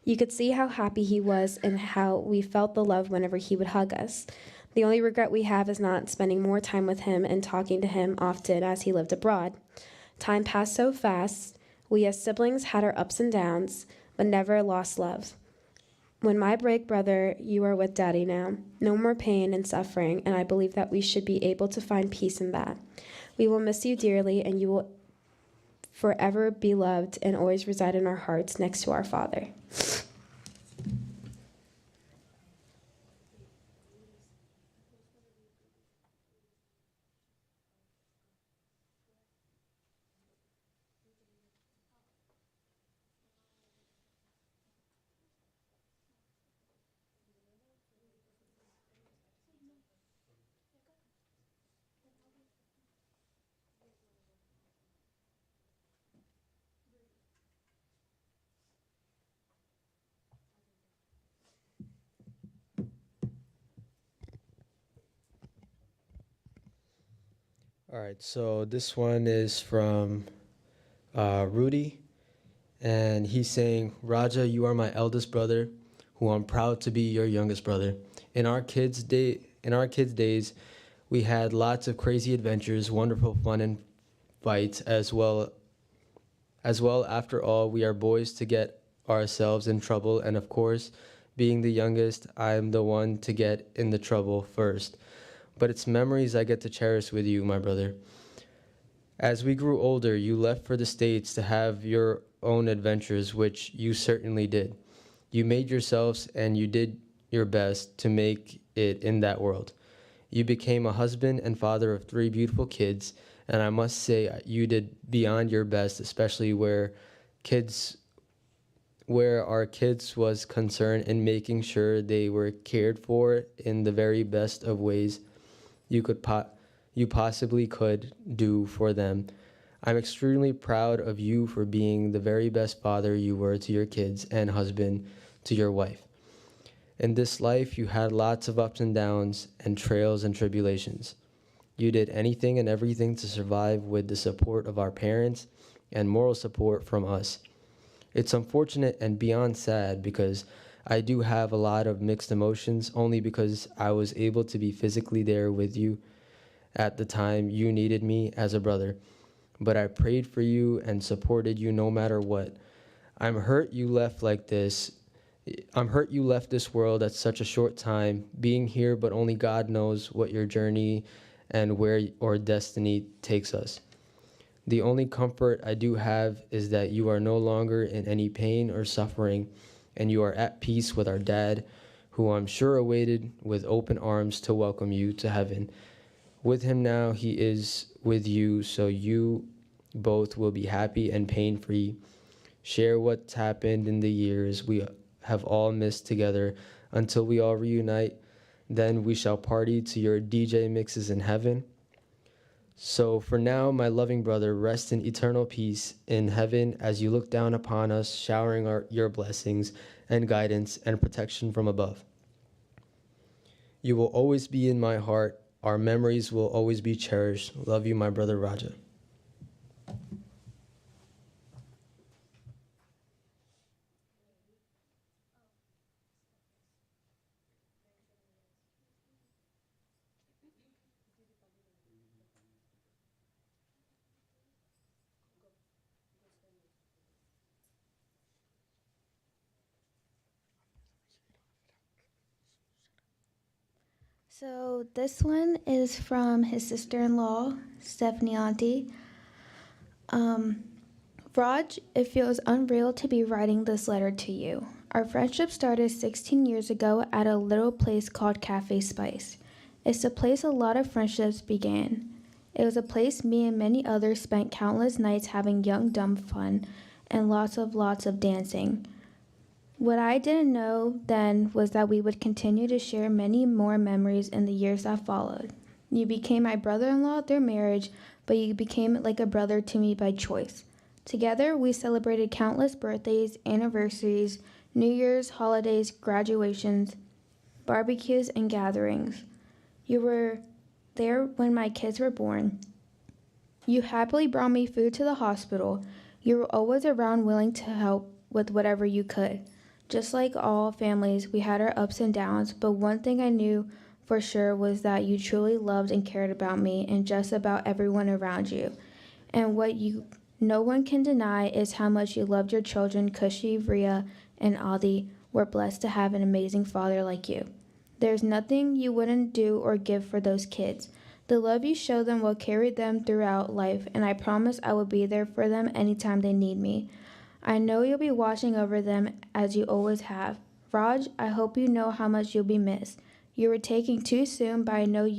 Speaker 8: You could see how happy he was and how we felt the love whenever he would hug us. The only regret we have is not spending more time with him and talking to him often as he lived abroad. Time passed so fast. We as siblings had our ups and downs, but never lost love. When my break, brother, you are with Daddy now. No more pain and suffering, and I believe that we should be able to find peace in that. We will miss you dearly, and you will forever be loved and always reside in our hearts next to our Father.
Speaker 5: All right, so this one is from Rudy, and he's saying, Raja, you are my eldest brother, who I'm proud to be your youngest brother. In our kids' days, we had lots of crazy adventures, wonderful fun and fights as well. After all, we are boys to get ourselves in trouble, and of course, being the youngest, I'm the one to get in the trouble first. But it's memories I get to cherish with you, my brother. As we grew older, you left for the States to have your own adventures, which you certainly did. You made yourselves and you did your best to make it in that world. You became a husband and father of 3 beautiful kids, and I must say you did beyond your best, especially where our kids was concerned in making sure they were cared for in the very best of ways you possibly could do for them. I'm extremely proud of you for being the very best father you were to your kids and husband to your wife. In this life, you had lots of ups and downs and trials and tribulations. You did anything and everything to survive with the support of our parents and moral support from us. It's unfortunate and beyond sad because I do have a lot of mixed emotions only because I was able to be physically there with you at the time you needed me as a brother. But I prayed for you and supported you no matter what. I'm hurt you left this world at such a short time, being here, but only God knows what your journey and where your destiny takes us. The only comfort I do have is that you are no longer in any pain or suffering, and you are at peace with our dad, who I'm sure awaited with open arms to welcome you to heaven. With him now, he is with you, so you both will be happy and pain-free. Share what's happened in the years we have all missed together until we all reunite. Then we shall party to your DJ mixes in heaven. So for now, my loving brother, rest in eternal peace in heaven as you look down upon us, showering your blessings and guidance and protection from above. You will always be in my heart. Our memories will always be cherished. Love you, my brother Raja.
Speaker 9: So this one is from his sister-in-law, Stephanie Auntie. Raj, it feels unreal to be writing this letter to you. Our friendship started 16 years ago at a little place called Cafe Spice. It's the place a lot of friendships began. It was a place me and many others spent countless nights having young dumb fun and lots of dancing. What I didn't know then was that we would continue to share many more memories in the years that followed. You became my brother-in-law through marriage, but you became like a brother to me by choice. Together, we celebrated countless birthdays, anniversaries, New Year's, holidays, graduations, barbecues, and gatherings. You were there when my kids were born. You happily brought me food to the hospital. You were always around willing to help with whatever you could. Just like all families, we had our ups and downs, but one thing I knew for sure was that you truly loved and cared about me and just about everyone around you. And what no one can deny is how much you loved your children, Kushi, Ria, and Adi. We're blessed to have an amazing father like you. There's nothing you wouldn't do or give for those kids. The love you show them will carry them throughout life, and I promise I will be there for them anytime they need me. I know you'll be watching over them as you always have. Raj, I hope you know how much you'll be missed. You were taken too soon, but I know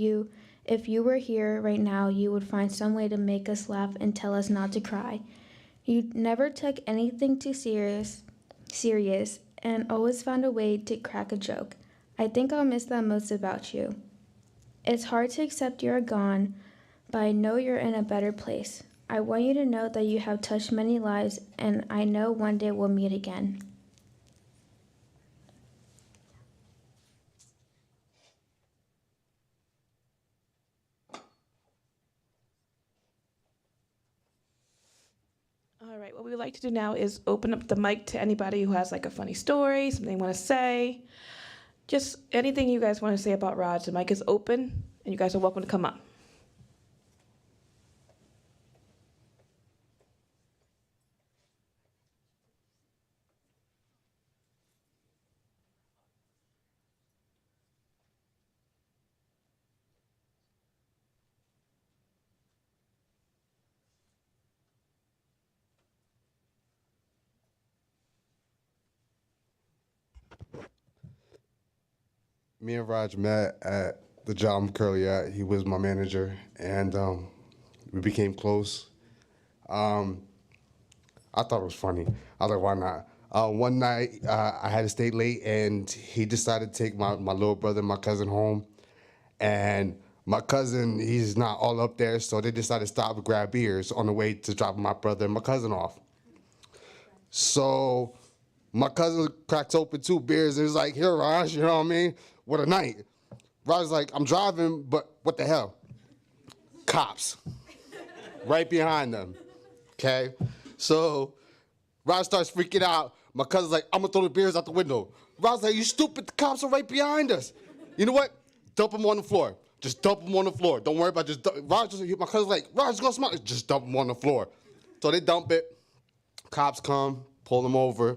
Speaker 9: if you were here right now, you would find some way to make us laugh and tell us not to cry. You never took anything too serious, and always found a way to crack a joke. I think I'll miss that most about you. It's hard to accept you're gone, but I know you're in a better place. I want you to know that you have touched many lives, and I know one day we'll meet again.
Speaker 1: All right, what we would like to do now is open up the mic to anybody who has like a funny story, something they want to say. Just anything you guys want to say about Raj. The mic is open, and you guys are welcome to come up.
Speaker 10: Me and Raj met at the job I'm currently at. He was my manager, and we became close. I thought it was funny. I was like, why not? One night, I had to stay late, and he decided to take my little brother and my cousin home. And my cousin, he's not all up there, so they decided to stop and grab beers on the way to drop my brother and my cousin off. So my cousin cracks open 2 beers, and he's like, here, Raj, you know what I mean? What a night. Raj's like, I'm driving, but what the hell? Cops. Right behind them, okay? So Raj starts freaking out. My cousin's like, I'm gonna throw the beers out the window. Raj's like, you stupid, the cops are right behind us. You know what? Dump them on the floor. Just dump them on the floor. Don't worry about it. My cousin's like, Raj, go smart. Just dump them on the floor. So they dump it. Cops come, pull them over.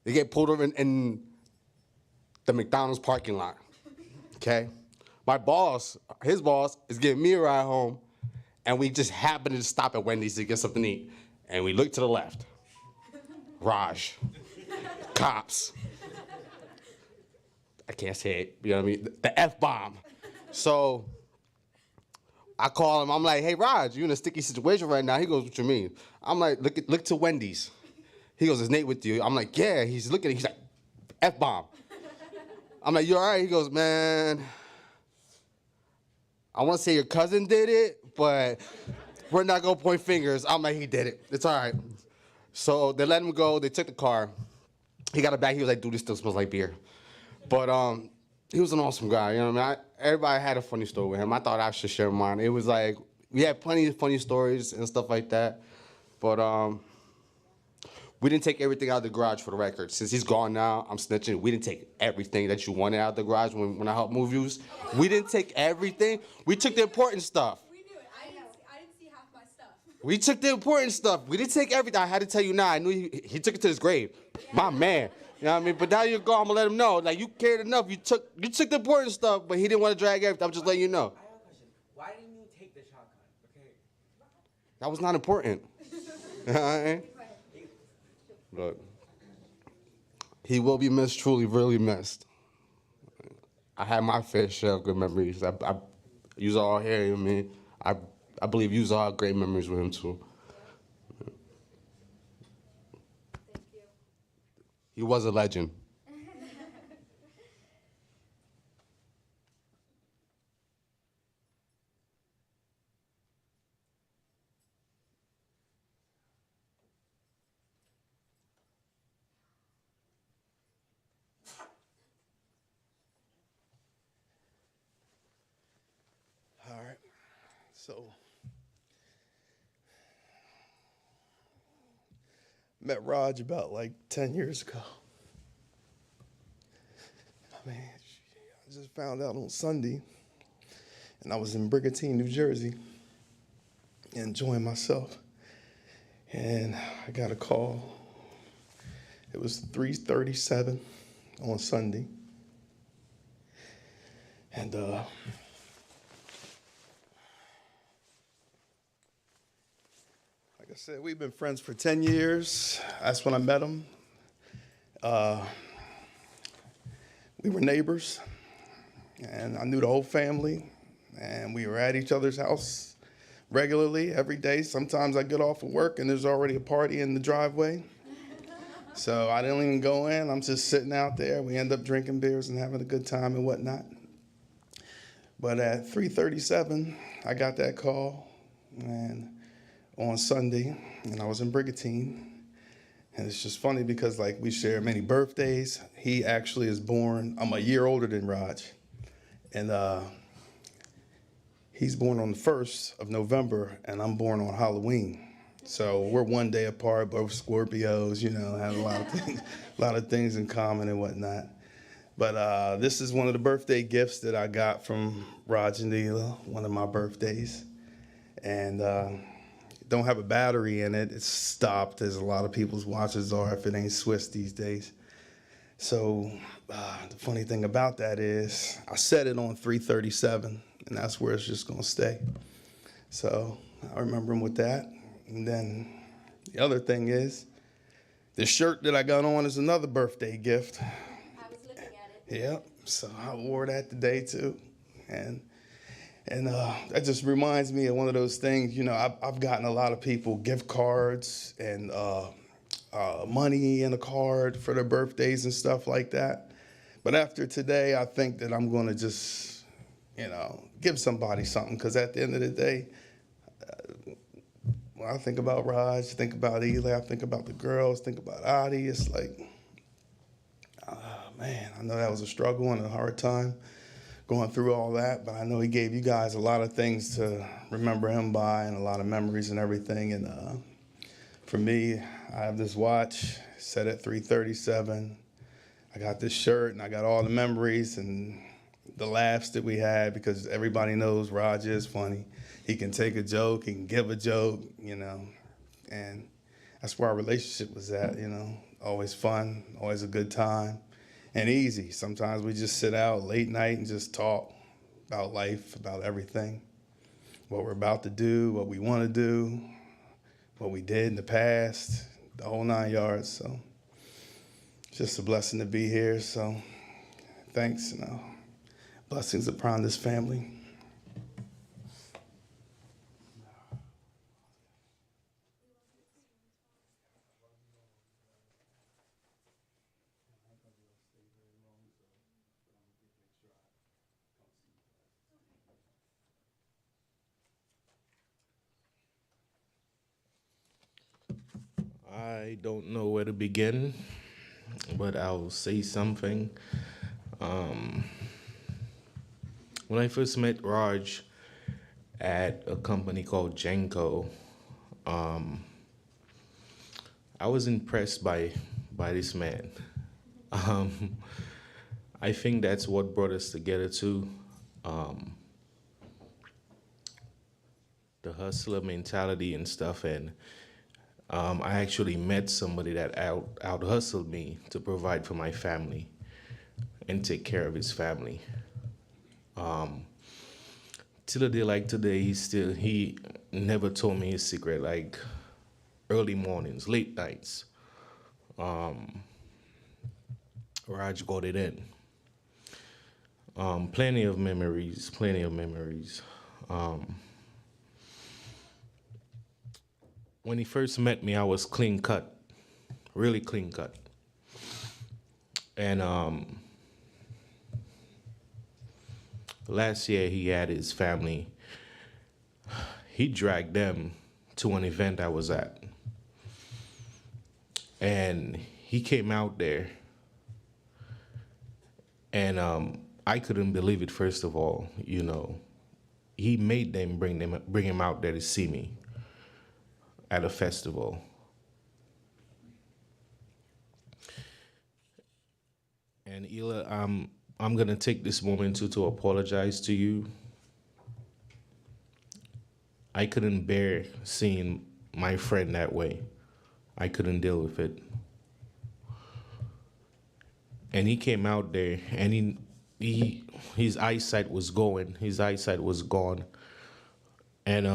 Speaker 10: They get pulled over in the McDonald's parking lot, okay? My boss, his boss, is giving me a ride home, and we just happened to stop at Wendy's to get something to eat. And we look to the left. Raj. Cops. I can't say it, you know what I mean? The F-bomb. So I call him, I'm like, hey, Raj, you in a sticky situation right now. He goes, what you mean? I'm like, look to Wendy's. He goes, is Nate with you? I'm like, yeah. He's looking, he's like, F-bomb. I'm like, you all right? He goes, man, I want to say your cousin did it, but we're not going to point fingers. I'm like, he did it. It's all right. So they let him go. They took the car. He got it back. He was like, dude, this still smells like beer. But he was an awesome guy. You know what I mean? Everybody had a funny story with him. I thought I should share mine. It was like, we had plenty of funny stories and stuff like that. But we didn't take everything out of the garage, for the record. Since he's gone now, I'm snitching. We didn't take everything that you wanted out of the garage when I helped move you. We didn't take everything. We took the important stuff.
Speaker 11: We knew it. I didn't see half my stuff.
Speaker 10: We took the important stuff. We didn't take everything. I had to tell you now. I knew he took it to his grave. My man. You know what I mean? But now you're gone. I'm going to let him know. Like, you cared enough. You took the important stuff, but he didn't want to drag everything. I'm just letting you know.
Speaker 6: I have a question. Why didn't you take the shotgun? Okay.
Speaker 10: That was not important. Alright? Look, he will be missed, truly, really missed. I had my fair share of good memories. You all here, you know what I mean? I believe you all have great memories with him too. He was a legend.
Speaker 12: All right. So, met Raj about like 10 years ago. I mean, I just found out on Sunday, and I was in Brigantine, New Jersey, enjoying myself. And I got a call. It was 3:37 on Sunday. And like I said, we've been friends for 10 years. That's when I met him. We were neighbors, and I knew the whole family, and we were at each other's house regularly, every day. Sometimes I get off of work, and there's already a party in the driveway. So I didn't even go in. I'm just sitting out there. We end up drinking beers and having a good time and whatnot. But at 3:37, I got that call, and on Sunday, and I was in Brigantine. And it's just funny because like we share many birthdays. He actually is born, I'm a year older than Raj. And he's born on the 1st of November, and I'm born on Halloween. So we're one day apart, both Scorpios, you know, have a lot of things in common and whatnot. But this is one of the birthday gifts that I got from Raj and Neela, one of my birthdays. And don't have a battery in it. It's stopped, as a lot of people's watches are if it ain't Swiss these days. So the funny thing about that is I set it on 3:37, and that's where it's just gonna stay. So I remember him with that. And then the other thing is, the shirt that I got on is another birthday gift.
Speaker 11: I was looking at it.
Speaker 12: Yep, so I wore that today too. And that just reminds me of one of those things, you know, I've gotten a lot of people gift cards and money in a card for their birthdays and stuff like that. But after today, I think that I'm going to just, you know, give somebody something, because at the end of the day, when I think about Raj, think about Eli, I think about the girls, think about Adi, it's like, man, I know that was a struggle and a hard time going through all that, but I know he gave you guys a lot of things to remember him by and a lot of memories and everything. And for me, I have this watch set at 3:37. I got this shirt, and I got all the memories and the laughs that we had, because everybody knows Raj is funny. He can take a joke, he can give a joke, you know, and that's where our relationship was at, you know, always fun, always a good time. And easy. Sometimes we just sit out late night and just talk about life, about everything, what we're about to do, what we want to do, what we did in the past, the whole 9 yards. So it's just a blessing to be here. So thanks, you know, blessings upon this family.
Speaker 13: I don't know where to begin, but I'll say something. When I first met Raj at a company called Jenko, I was impressed by this man. I think that's what brought us together too. The hustler mentality and stuff, and I actually met somebody that out hustled me to provide for my family and take care of his family. Till a day like today, he never told me his secret. Like, early mornings, late nights. Raj got it in. Plenty of memories, plenty of memories. When he first met me, I was clean cut, really clean cut. And last year he had his family. He dragged them to an event I was at. And he came out there. And I couldn't believe it, first of all, you know. He made them bring him out there to see me at a festival. And Ela, I'm gonna take this moment to apologize to you. I couldn't bear seeing my friend that way. I couldn't deal with it. And he came out there, and his eyesight was going. His eyesight was gone. And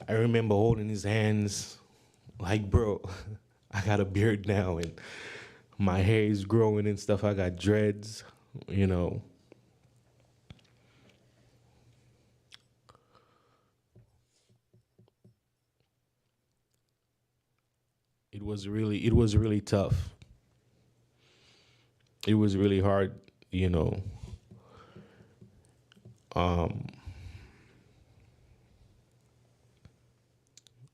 Speaker 13: I remember holding his hands, like, bro, I got a beard now, and my hair is growing and stuff. I got dreads, you know. It was really tough. It was really hard, you know.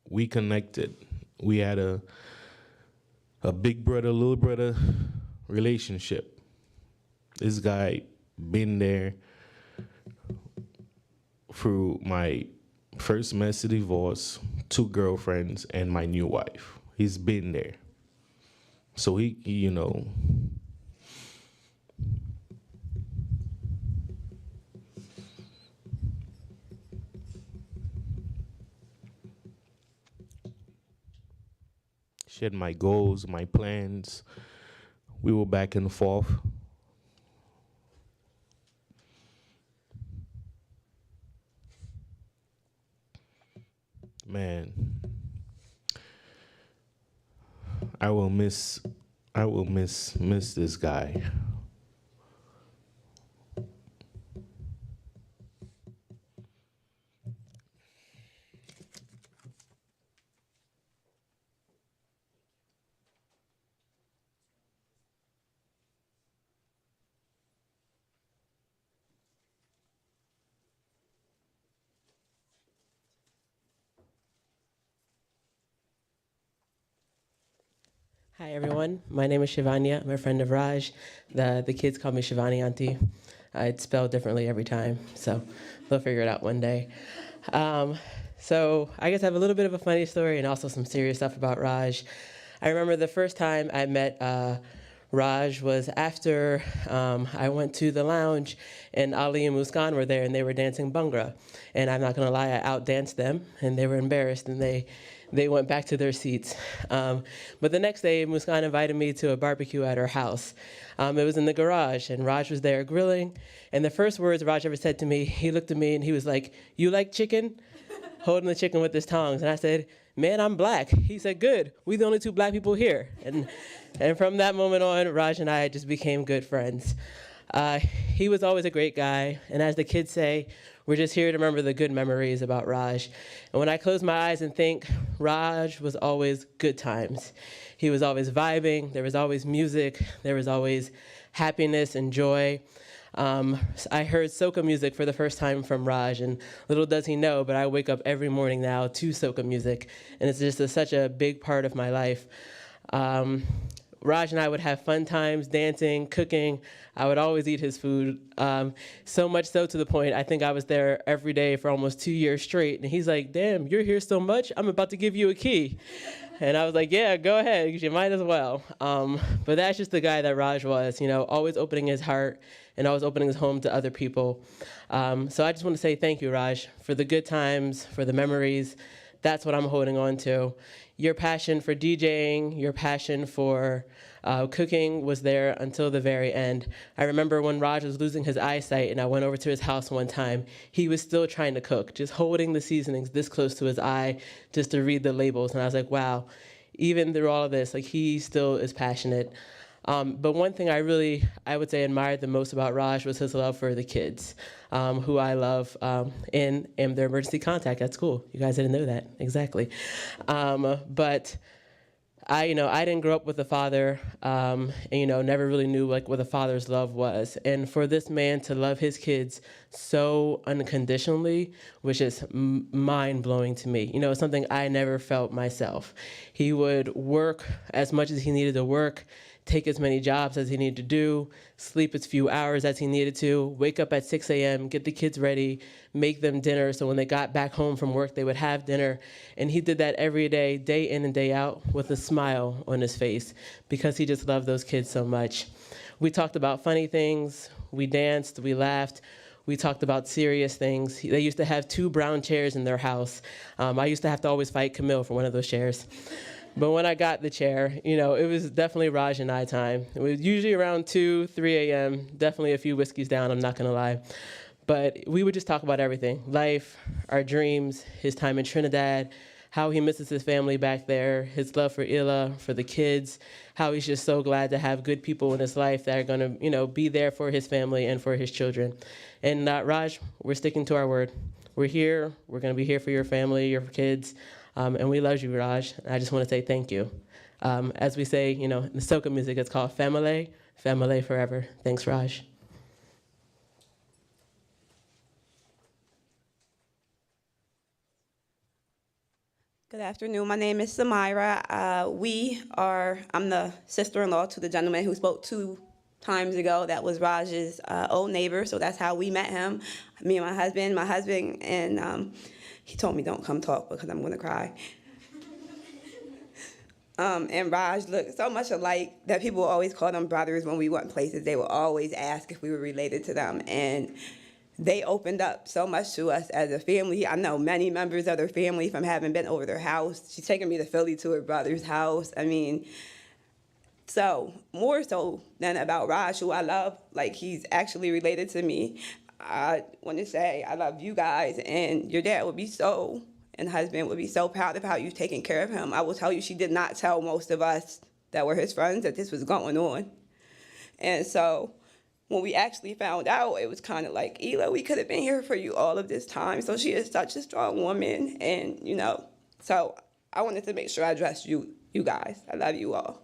Speaker 13: We connected. We had a big brother, little brother relationship. This guy been there through my first messy divorce, 2 girlfriends, and my new wife. He's been there. So he you know, shared my goals, my plans. We were back and forth. Man, I will miss this guy.
Speaker 14: Hi, everyone. My name is Shivanya. I'm a friend of Raj. The kids call me Shivani Auntie. It's spelled differently every time, so they'll figure it out one day. So I guess I have a little bit of a funny story and also some serious stuff about Raj. I remember the first time I met Raj was after I went to the lounge, and Ali and Muskan were there, and they were dancing Bhangra. And I'm not going to lie, I outdanced them, and they were embarrassed, and they went back to their seats. But the next day, Muskan invited me to a barbecue at her house. It was in the garage, and Raj was there grilling. And the first words Raj ever said to me, he looked at me and he was like, "You like chicken?" Holding the chicken with his tongs. And I said, "Man, I'm black." He said, "Good. We the only 2 black people here." And from that moment on, Raj and I just became good friends. He was always a great guy. And as the kids say, we're just here to remember the good memories about Raj. And when I close my eyes and think, Raj was always good times. He was always vibing. There was always music. There was always happiness and joy. I heard soca music for the first time from Raj, and little does he know, but I wake up every morning now to soca music, and it's just such a big part of my life. Raj and I would have fun times dancing, cooking. I would always eat his food, so much so to the point I think I was there every day for almost 2 years straight. And he's like, "Damn, you're here so much, I'm about to give you a key." And I was like, "Yeah, go ahead, because you might as well." But that's just the guy that Raj was, you know, always opening his heart and always opening his home to other people. So I just want to say thank you, Raj, for the good times, for the memories, that's what I'm holding on to. Your passion for DJing, your passion for cooking was there until the very end. I remember when Raj was losing his eyesight and I went over to his house one time, he was still trying to cook, just holding the seasonings this close to his eye just to read the labels. And I was like, wow, even through all of this, like he still is passionate. But one thing I would say admired the most about Raj was his love for the kids, who I love and am their emergency contact at school. You guys didn't know that, exactly. But I didn't grow up with a father, and, never really knew like what a father's love was. And for this man to love his kids so unconditionally was just mind-blowing to me. It's something I never felt myself. He would work as much as he needed to work, take as many jobs as he needed to do, sleep as few hours as he needed to, wake up at 6 a.m., get the kids ready, make them dinner so when they got back home from work, they would have dinner. And he did that every day, day in and day out, with a smile on his face because he just loved those kids so much. We talked about funny things, we danced, we laughed, we talked about serious things. They used to have 2 brown chairs in their house. I used to have to always fight Camille for one of those chairs. But when I got the chair, it was definitely Raj and I time. It was usually around 2, 3 a.m., definitely a few whiskeys down, I'm not gonna lie. But we would just talk about everything, life, our dreams, his time in Trinidad, how he misses his family back there, his love for Ila, for the kids, how he's just so glad to have good people in his life that are gonna, be there for his family and for his children. And Raj, we're sticking to our word. We're here, we're gonna be here for your family, your kids, and we love you, Raj. I just want to say thank you. As we say, in the soca music, it's called family, family forever. Thanks, Raj.
Speaker 15: Good afternoon. My name is Samira. I'm the sister-in-law to the gentleman who spoke 2 times ago. That was Raj's old neighbor, so that's how we met him. Me and my husband, and he told me don't come talk because I'm going to cry. And Raj looked so much alike that people always called them brothers when we went places. They would always ask if we were related to them. And they opened up so much to us as a family. I know many members of their family from having been over their house. She's taken me to Philly to her brother's house. So more so than about Raj, who I love, like he's actually related to me. I want to say I love you guys, and your dad would be and husband would be so proud of how you've taken care of him. I will tell you, she did not tell most of us that were his friends that this was going on. And so when we actually found out, it was kind of like, Ela, we could have been here for you all of this time. So she is such a strong woman, and so I wanted to make sure I addressed you guys. I love you all.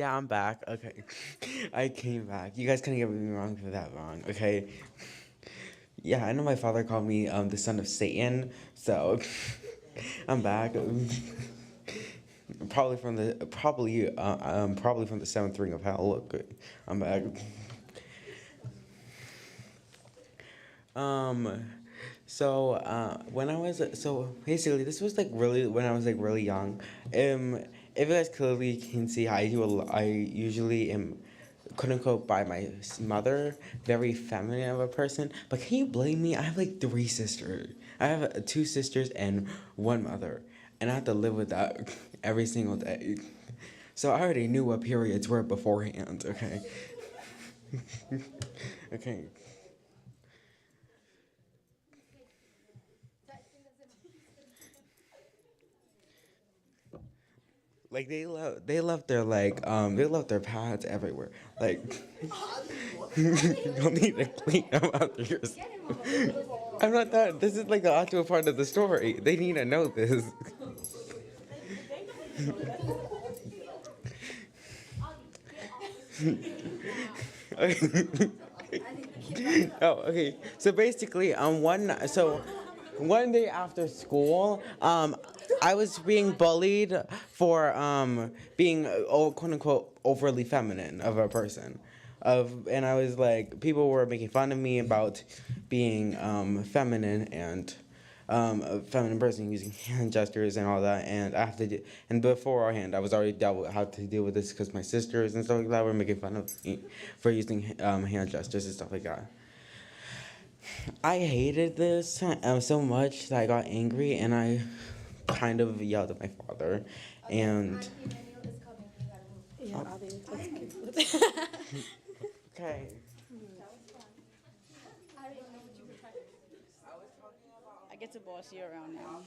Speaker 6: I'm back. Okay. I came back. You guys couldn't get me wrong for that long, okay? Yeah, I know my father called me the son of Satan, so I'm back. Probably from the 7th ring of hell. Look, I'm back. So basically this was really when I was really young. If you guys clearly can see, I usually am, quote unquote, by my mother, very feminine of a person. But can you blame me? I have 3 sisters. I have 2 sisters and 1 mother, and I have to live with that every single day. So I already knew what periods were beforehand. Okay. Okay. They left their pads everywhere. You'll need to clean them after yours. I'm not that. This is the actual part of the story. They need to know this. Oh, okay. So basically, one day after school, I was being bullied for being quote unquote overly feminine of a person. And I was like, people were making fun of me about being feminine and a feminine person using hand gestures and all that. And I have to and beforehand, I was already dealt with how to deal with this because my sisters and stuff like that were making fun of me for using hand gestures and stuff like that. I hated this so much that I got angry and I kind of yelled at my father. And okay.
Speaker 16: I get to boss you around now.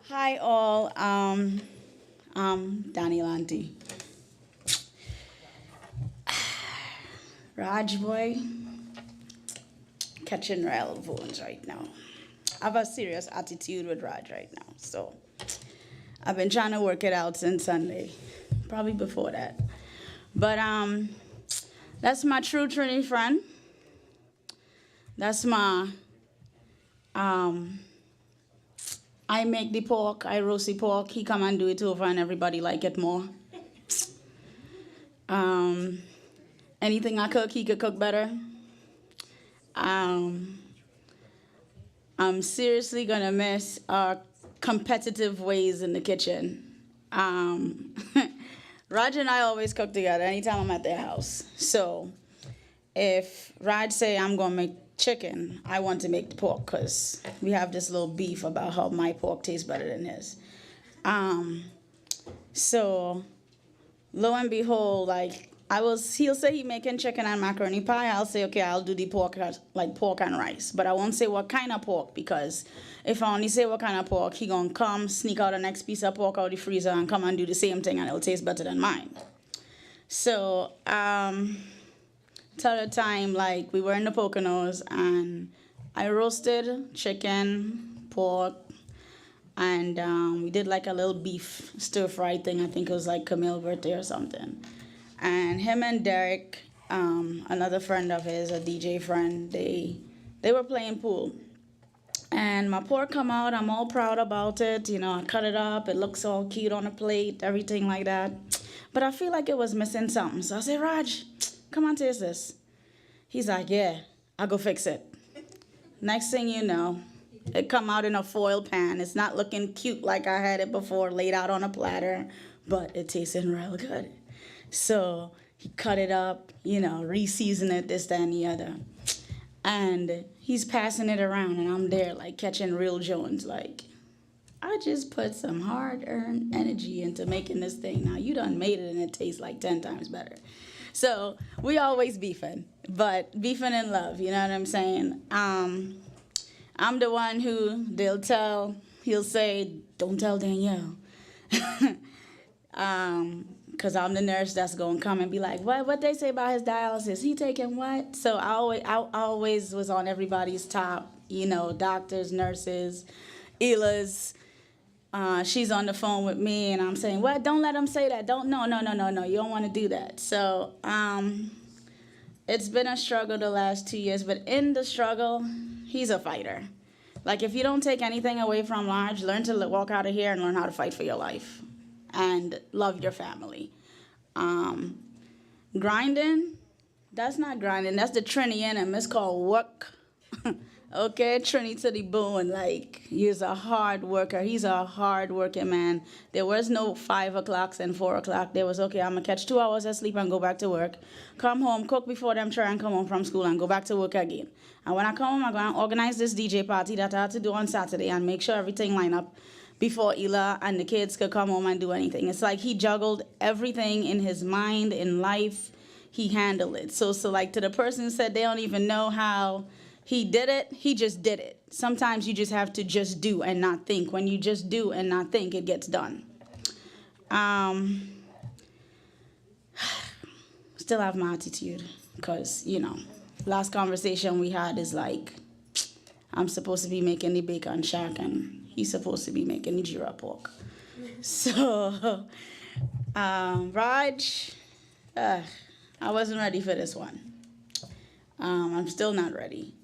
Speaker 16: Hi all, I'm Daniel Auntie. Raj boy, catching real bones right now. I have a serious attitude with Raj right now, so I've been trying to work it out since Sunday, probably before that. But that's my true Trinity friend. That's my I make the pork, I roast the pork, he come and do it over and everybody like it more. Anything I cook, he could cook better. I'm seriously gonna miss our competitive ways in the kitchen. Raj and I always cook together anytime I'm at their house. So if Raj say I'm gonna make chicken, I want to make the pork because we have this little beef about how my pork tastes better than his. So lo and behold, like he'll say he making chicken and macaroni pie. I'll say, okay, I'll do the pork, like pork and rice. But I won't say what kind of pork because if I only say what kind of pork, he gonna come, sneak out the next piece of pork out of the freezer and come and do the same thing and it'll taste better than mine. So, till the time, like, we were in the Poconos and I roasted chicken, pork, and we did like a little beef stir-fry thing. I think it was like Camille birthday or something. And him and Derek, another friend of his, a DJ friend, they were playing pool. And my pork come out, I'm all proud about it. You know, I cut it up, it looks all cute on a plate, everything like that. But I feel like it was missing something. So I said, Raj, come on, taste this. He's like, yeah, I'll go fix it. Next thing you know, it come out in a foil pan. It's not looking cute like I had it before, laid out on a platter, but it tasted real good. So he cut it up, you know, re-season it, this, that, and the other. And he's passing it around, and I'm there, like, catching real Jones, like, I just put some hard-earned energy into making this thing. Now, you done made it, and it tastes like 10 times better. So we always beefing, but beefing in love, you know what I'm saying? I'm the one who he'll say, don't tell Danielle. Because I'm the nurse that's going to come and be like, what they say about his dialysis? He taking what? So I always was on everybody's top, you know, doctors, nurses, Ela's. She's on the phone with me, and I'm saying, what? Don't let him say that. No. You don't want to do that. So it's been a struggle the last 2 years, but in the struggle, he's a fighter. Like, if you don't take anything away from Large, learn to walk out of here and learn how to fight for your life and love your family. Grinding, that's not grinding. That's the Trini in him. It's called work. Okay, Trini to the bone. Like, he's a hard worker. He's a hard working man. There was no 5 o'clocks and 4 o'clock. There was, okay, I'm going to catch 2 hours of sleep and go back to work. Come home, cook before them try and come home from school and go back to work again. And when I come home, I'm going to organize this DJ party that I had to do on Saturday and make sure everything line up before Ela and the kids could come home and do anything. It's like he juggled everything in his mind, in life. He handled it. So like, to the person who said they don't even know how he did it, he just did it. Sometimes you just have to just do and not think. When you just do and not think, it gets done. Still have my attitude because, you know, last conversation we had is like, I'm supposed to be making the bacon shack and he's supposed to be making the Jira pork. So, Raj, I wasn't ready for this one. I'm still not ready.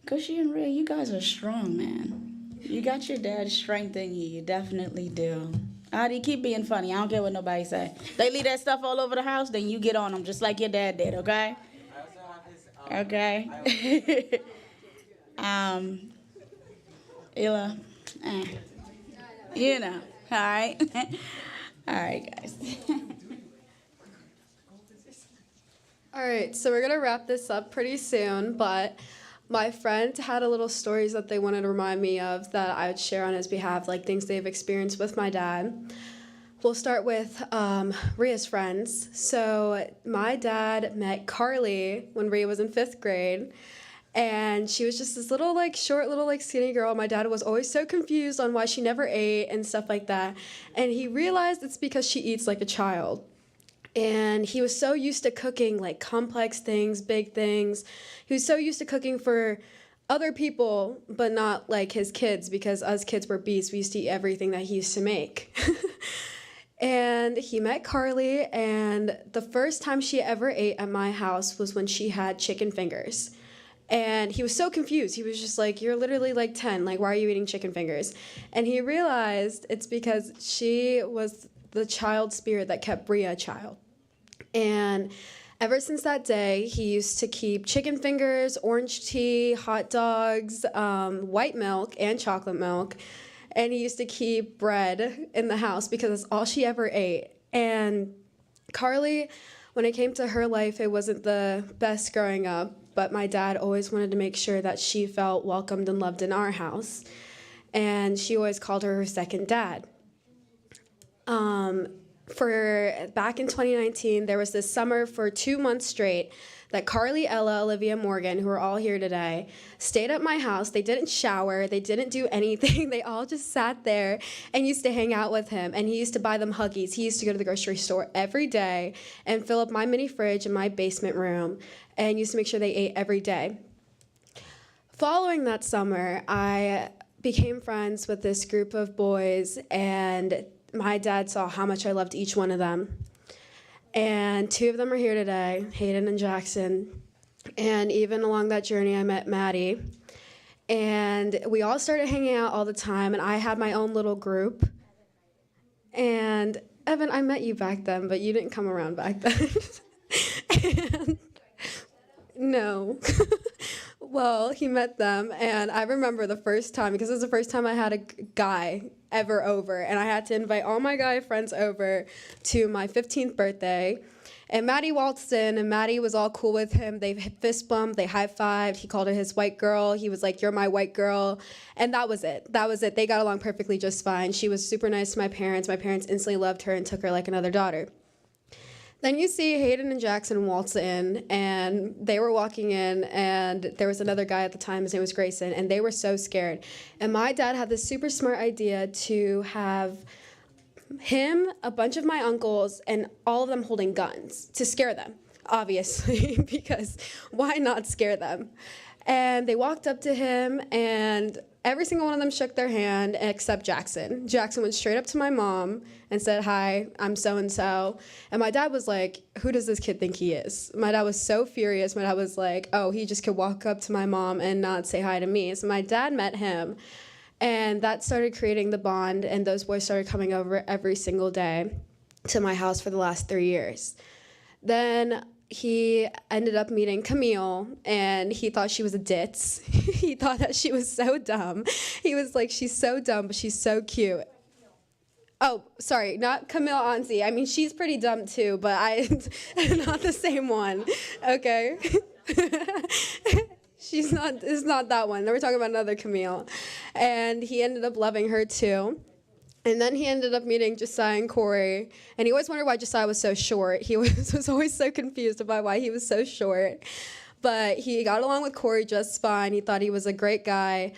Speaker 16: Cushy and Ray, you guys are strong, man. You got your dad's strength in you. You definitely do. Adi, keep being funny. I don't care what nobody say. They leave that stuff all over the house, then you get on them just like your dad did, okay? Okay. Ella, you know, all right? All right, guys.
Speaker 8: All right, so we're gonna wrap this up pretty soon, but my friend had a little stories that they wanted to remind me of that I would share on his behalf, like things they've experienced with my dad. We'll start with Ria's friends. So my dad met Carly when Ria was in 5th grade. And she was just this little, like, short, little, like, skinny girl. My dad was always so confused on why she never ate and stuff like that. And he realized it's because she eats like a child. And he was so used to cooking, like, complex things, big things. He was so used to cooking for other people, but not, like, his kids, because us kids were beasts. We used to eat everything that he used to make. And he met Carly, and the first time she ever ate at my house was when she had chicken fingers. And he was so confused. He was just like, you're literally like 10. Like, why are you eating chicken fingers? And he realized it's because she was the child spirit that kept Bria a child. And ever since that day, he used to keep chicken fingers, orange tea, hot dogs, white milk, and chocolate milk. And he used to keep bread in the house because that's all she ever ate. And Carly, when it came to her life, it wasn't the best growing up. But my dad always wanted to make sure that she felt welcomed and loved in our house. And she always called her second dad. Back in 2019, there was this summer for 2 months straight that Carly, Ella, Olivia, Morgan, who are all here today, stayed at my house. They didn't shower. They didn't do anything. They all just sat there and used to hang out with him. And he used to buy them Huggies. He used to go to the grocery store every day and fill up my mini fridge in my basement room and used to make sure they ate every day. Following that summer, I became friends with this group of boys, and my dad saw how much I loved each one of them. And 2 of them are here today, Hayden and Jackson. And even along that journey, I met Maddie. And we all started hanging out all the time, and I had my own little group. And Evan, I met you back then, but you didn't come around back then. And no. Well, he met them, and I remember the first time, because it was the first time I had a guy ever over, and I had to invite all my guy friends over to my 15th birthday. And Maddie waltzed in, and Maddie was all cool with him. They fist bumped, they high-fived. He called her his white girl. He was like, you're my white girl. And that was it. That was it. They got along perfectly just fine. She was super nice to my parents. My parents instantly loved her and took her like another daughter. Then you see Hayden and Jackson waltz in, and they were walking in, and there was another guy at the time, his name was Grayson, and they were so scared. And my dad had this super smart idea to have him, a bunch of my uncles, and all of them holding guns to scare them, obviously, because why not scare them? And they walked up to him, and every single one of them shook their hand except Jackson. Jackson went straight up to my mom and said, hi, I'm so-and-so. And my dad was like, who does this kid think he is? My dad was so furious. My dad was like, oh, he just could walk up to my mom and not say hi to me. So my dad met him, and that started creating the bond, and those boys started coming over every single day to my house for the last 3 years. Then he ended up meeting Camille, and he thought she was a ditz. He thought that she was so dumb. He was like, she's so dumb, but she's so cute. Oh, sorry, not Camille Anzi. I mean, she's pretty dumb too, but not the same one, okay? It's not that one. We're talking about another Camille. And he ended up loving her too. And then he ended up meeting Josiah and Corey. And he always wondered why Josiah was so short. He was always so confused about why he was so short. But he got along with Corey just fine. He thought he was a great guy.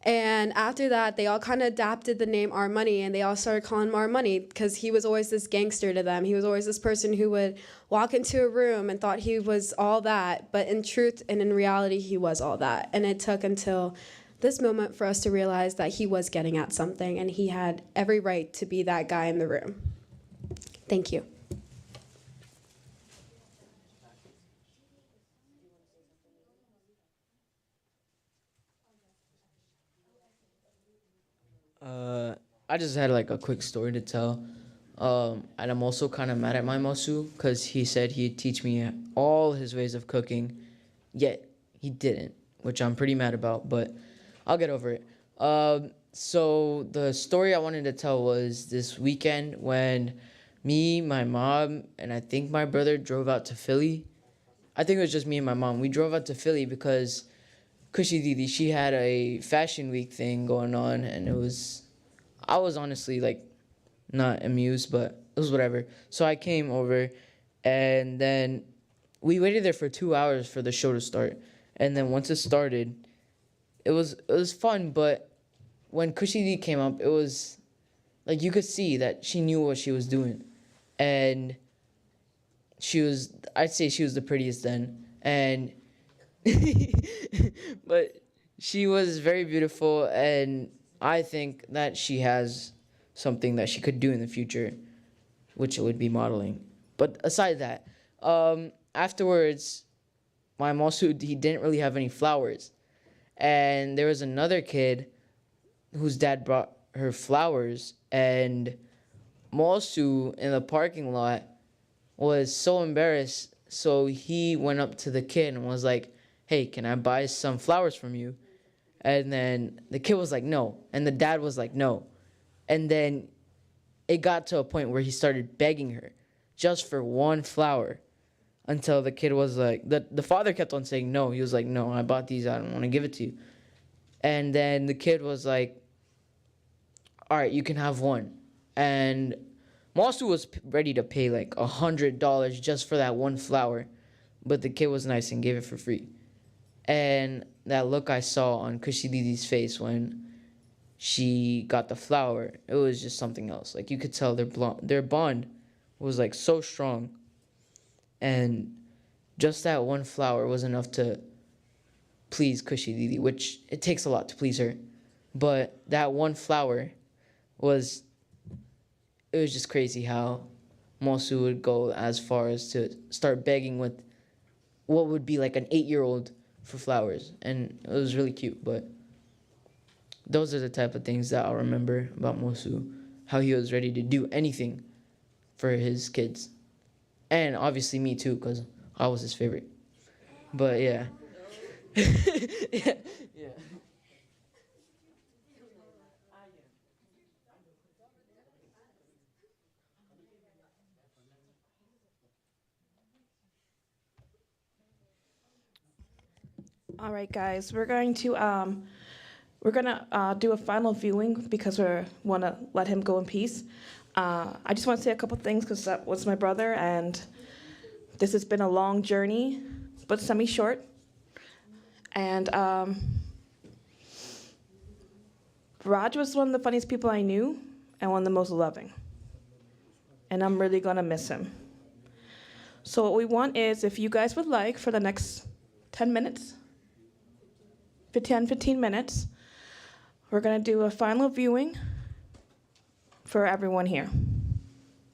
Speaker 8: And after that, they all kind of adapted the name R Money, and they all started calling him R Money because he was always this gangster to them. He was always this person who would walk into a room and thought he was all that. But in truth and in reality, he was all that. And it took until this moment for us to realize that he was getting at something, and he had every right to be that guy in the room. Thank you.
Speaker 4: I just had like a quick story to tell. And I'm also kind of mad at my Mosu because he said he'd teach me all his ways of cooking, yet he didn't, which I'm pretty mad about, but I'll get over it. So the story I wanted to tell was this weekend when me, my mom, and I think my brother drove out to Philly. I think it was just me and my mom. We drove out to Philly because Kushi Didi, she had a fashion week thing going on, and I was honestly like not amused, but it was whatever. So I came over, and then we waited there for 2 hours for the show to start. And then once it started, it was fun. But when Kushidi came up, it was like you could see that she knew what she was doing, and I'd say she was the prettiest then, and but she was very beautiful, and I think that she has something that she could do in the future, which would be modeling. But aside that, afterwards, my Mosu, he didn't really have any flowers. And there was another kid whose dad brought her flowers, and Mosu in the parking lot was so embarrassed. So he went up to the kid and was like, "Hey, can I buy some flowers from you?" And then the kid was like, "No." And the dad was like, "No." And then it got to a point where he started begging her just for one flower until the kid was like, the father kept on saying no. He was like, "No, I bought these. I don't want to give it to you." And then the kid was like, "All right, you can have one." And Masu was ready to pay like $100 just for that one flower, but the kid was nice and gave it for free. And that look I saw on Kushi Didi's face when she got the flower, it was just something else. Like you could tell their bond was like so strong, and just that one flower was enough to please Kushi Didi, which it takes a lot to please her. But that one flower was it was just crazy how Mosu would go as far as to start begging with what would be like an 8-year-old for flowers. And it was really cute. But those are the type of things that I'll remember about Mosu, how he was ready to do anything for his kids. And obviously me too, because I was his favorite. But yeah. yeah.
Speaker 1: All right, guys, we're gonna do a final viewing because we want to let him go in peace. I just want to say a couple things because that was my brother, and this has been a long journey, but semi-short. And Raj was one of the funniest people I knew and one of the most loving. And I'm really gonna miss him. So what we want is, if you guys would like, for the next 10 minutes, 15 minutes, we're gonna do a final viewing for everyone here.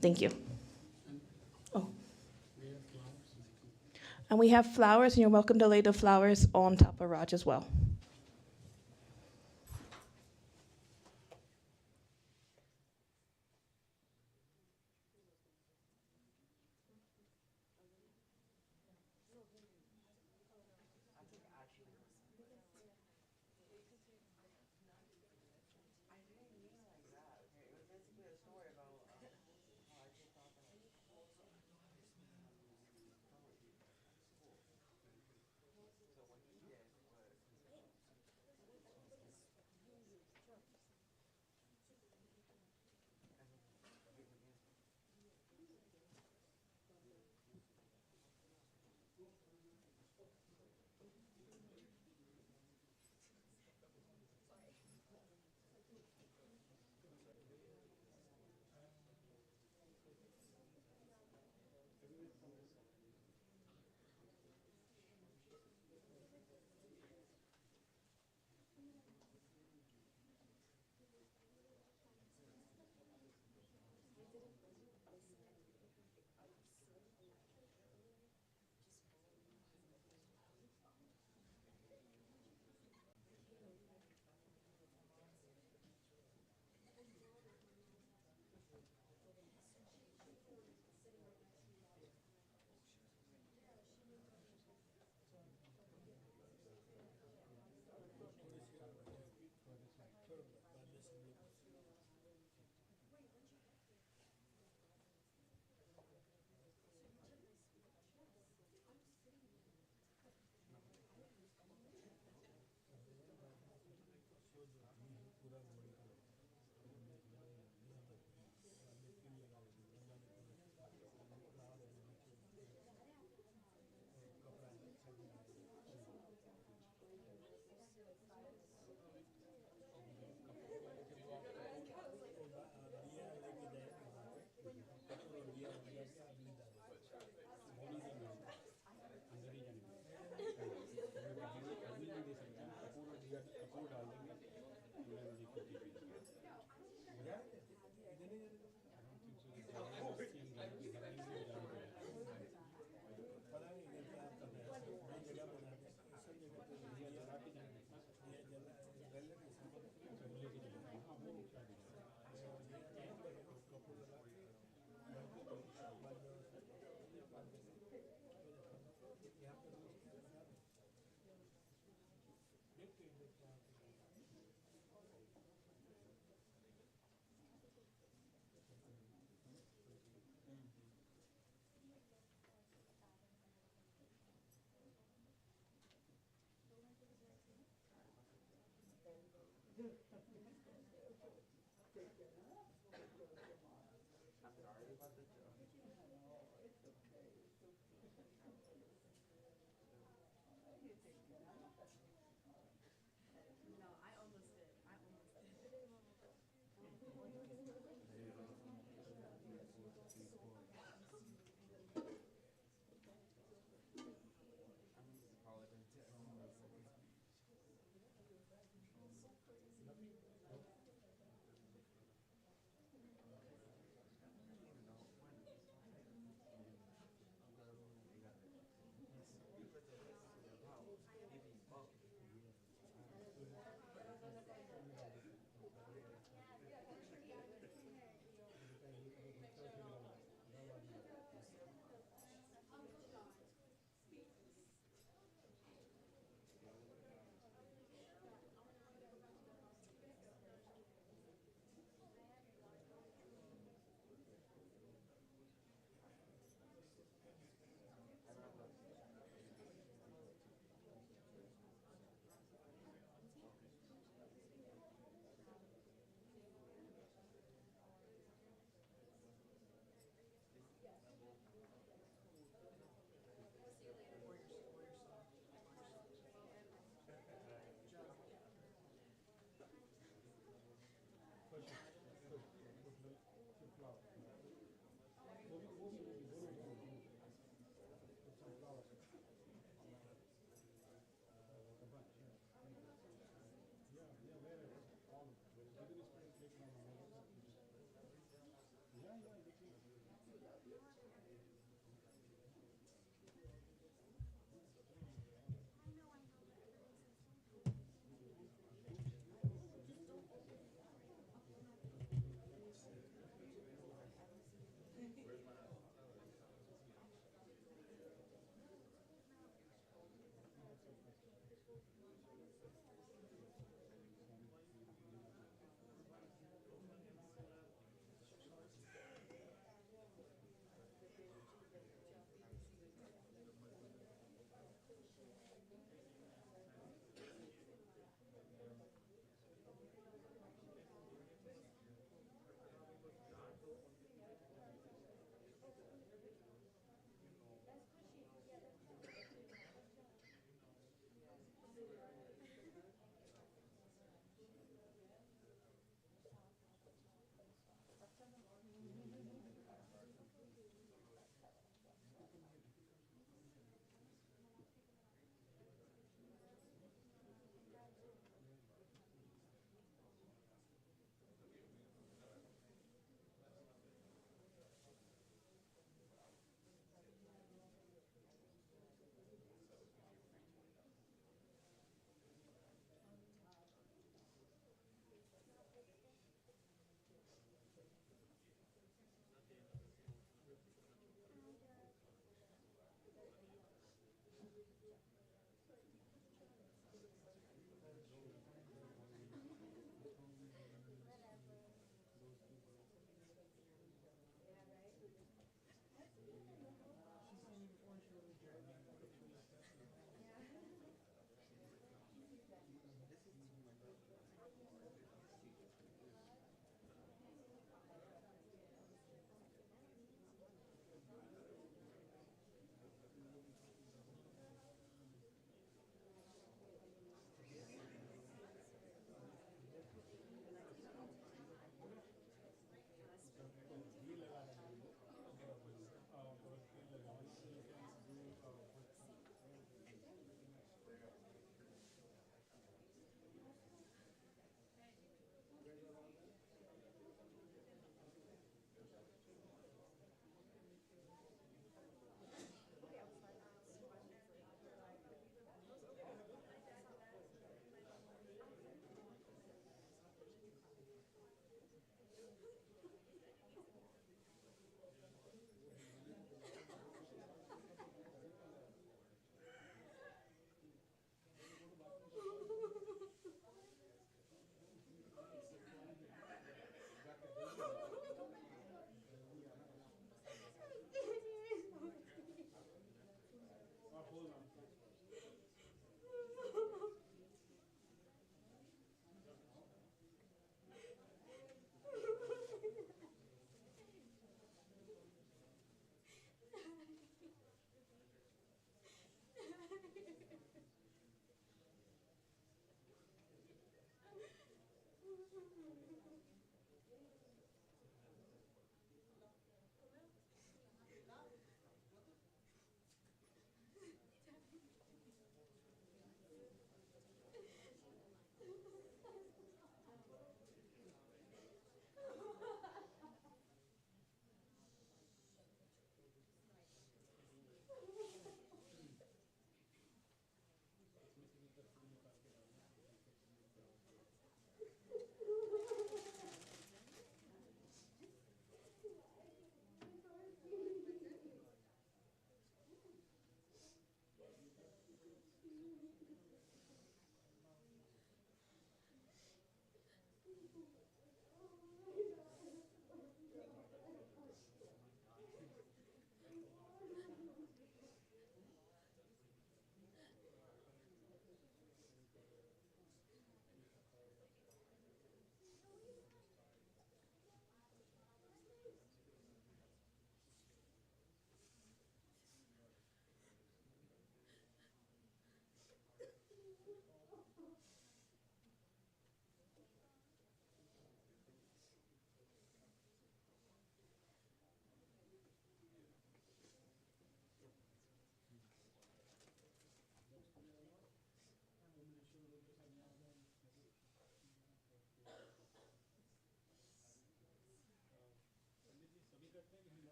Speaker 1: Thank you. Oh. And we have flowers, and you're welcome to lay the flowers on top of Raj as well.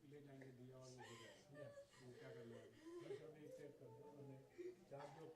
Speaker 17: ले जाएंगे दिया और वो हो जाएगा क्या करना है बस अभी एक चेक कर दो charge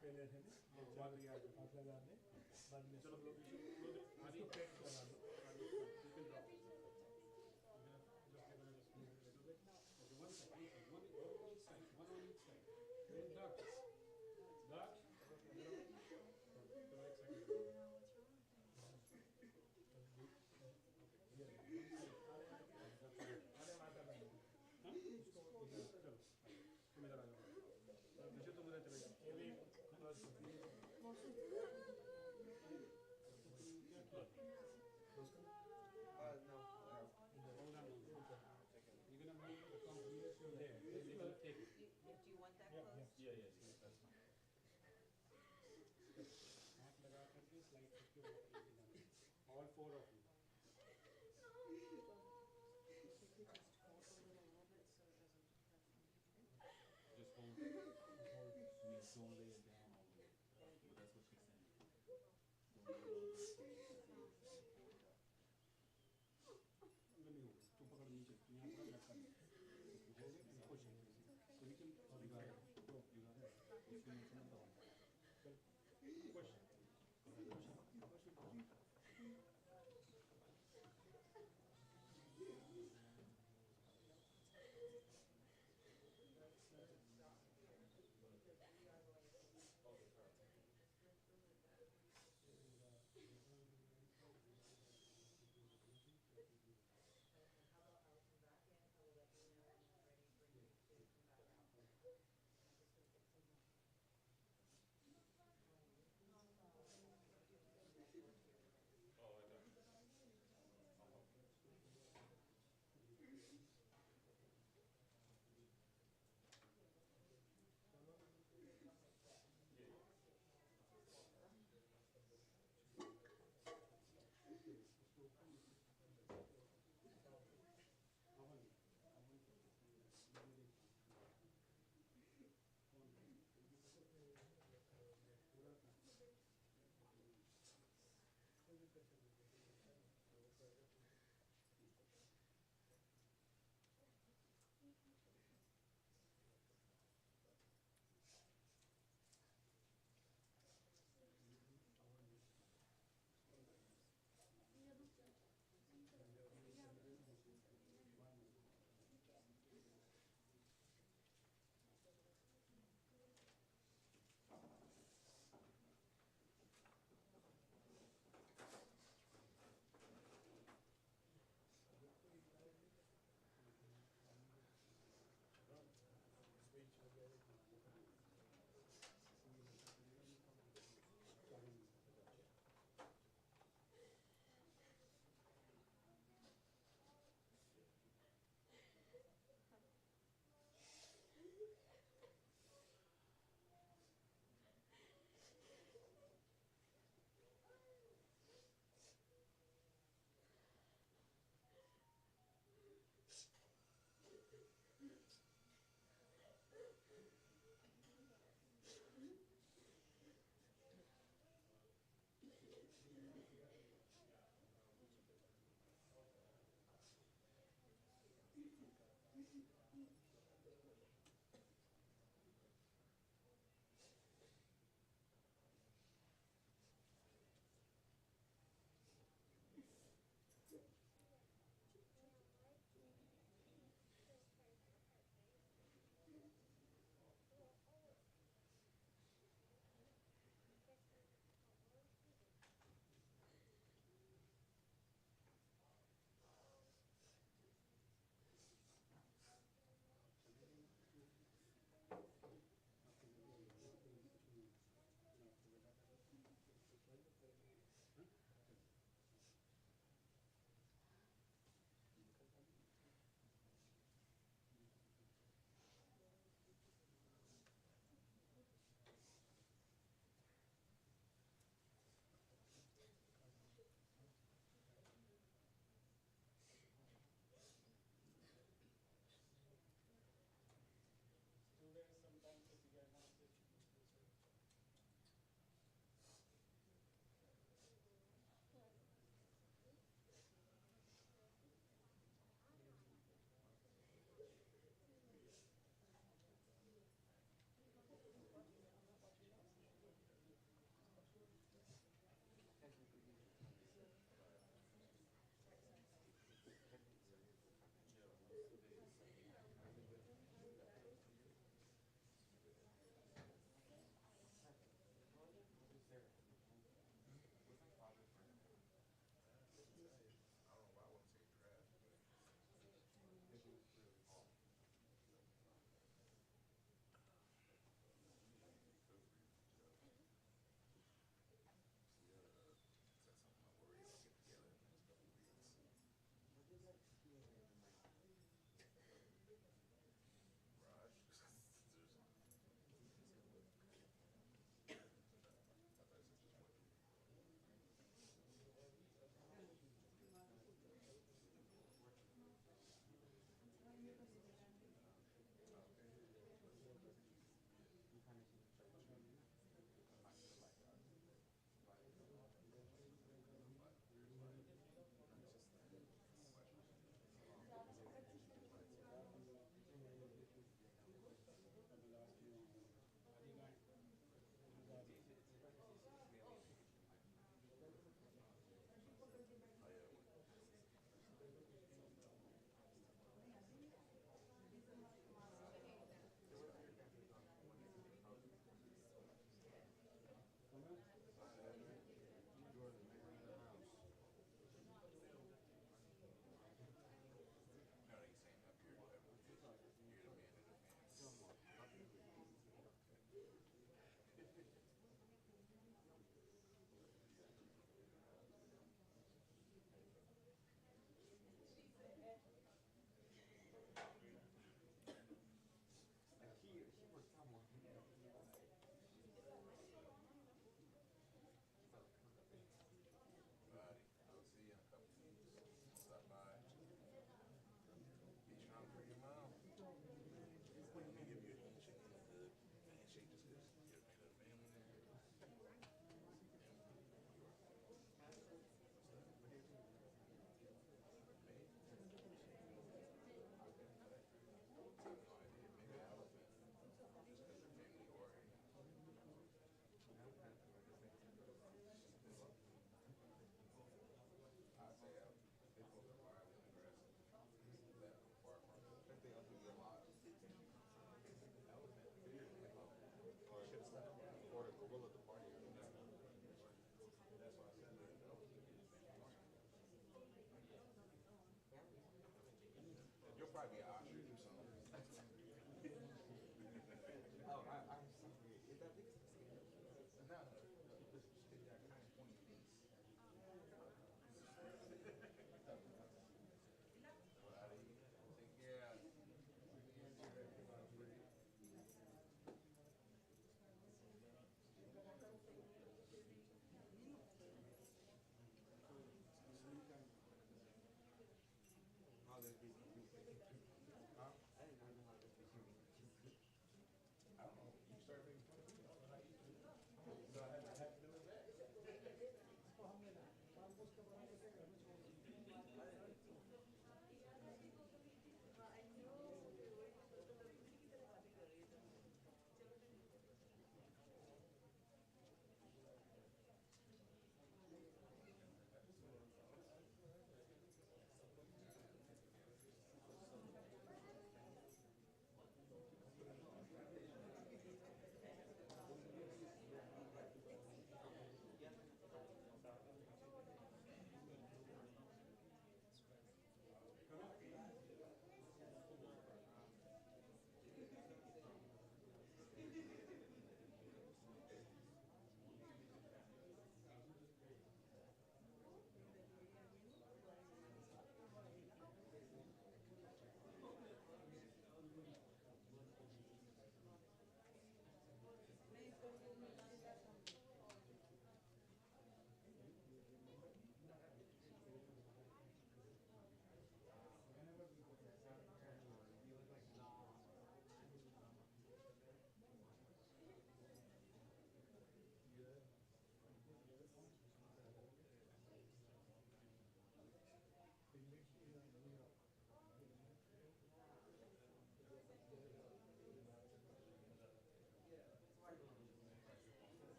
Speaker 17: You'll probably be an usher.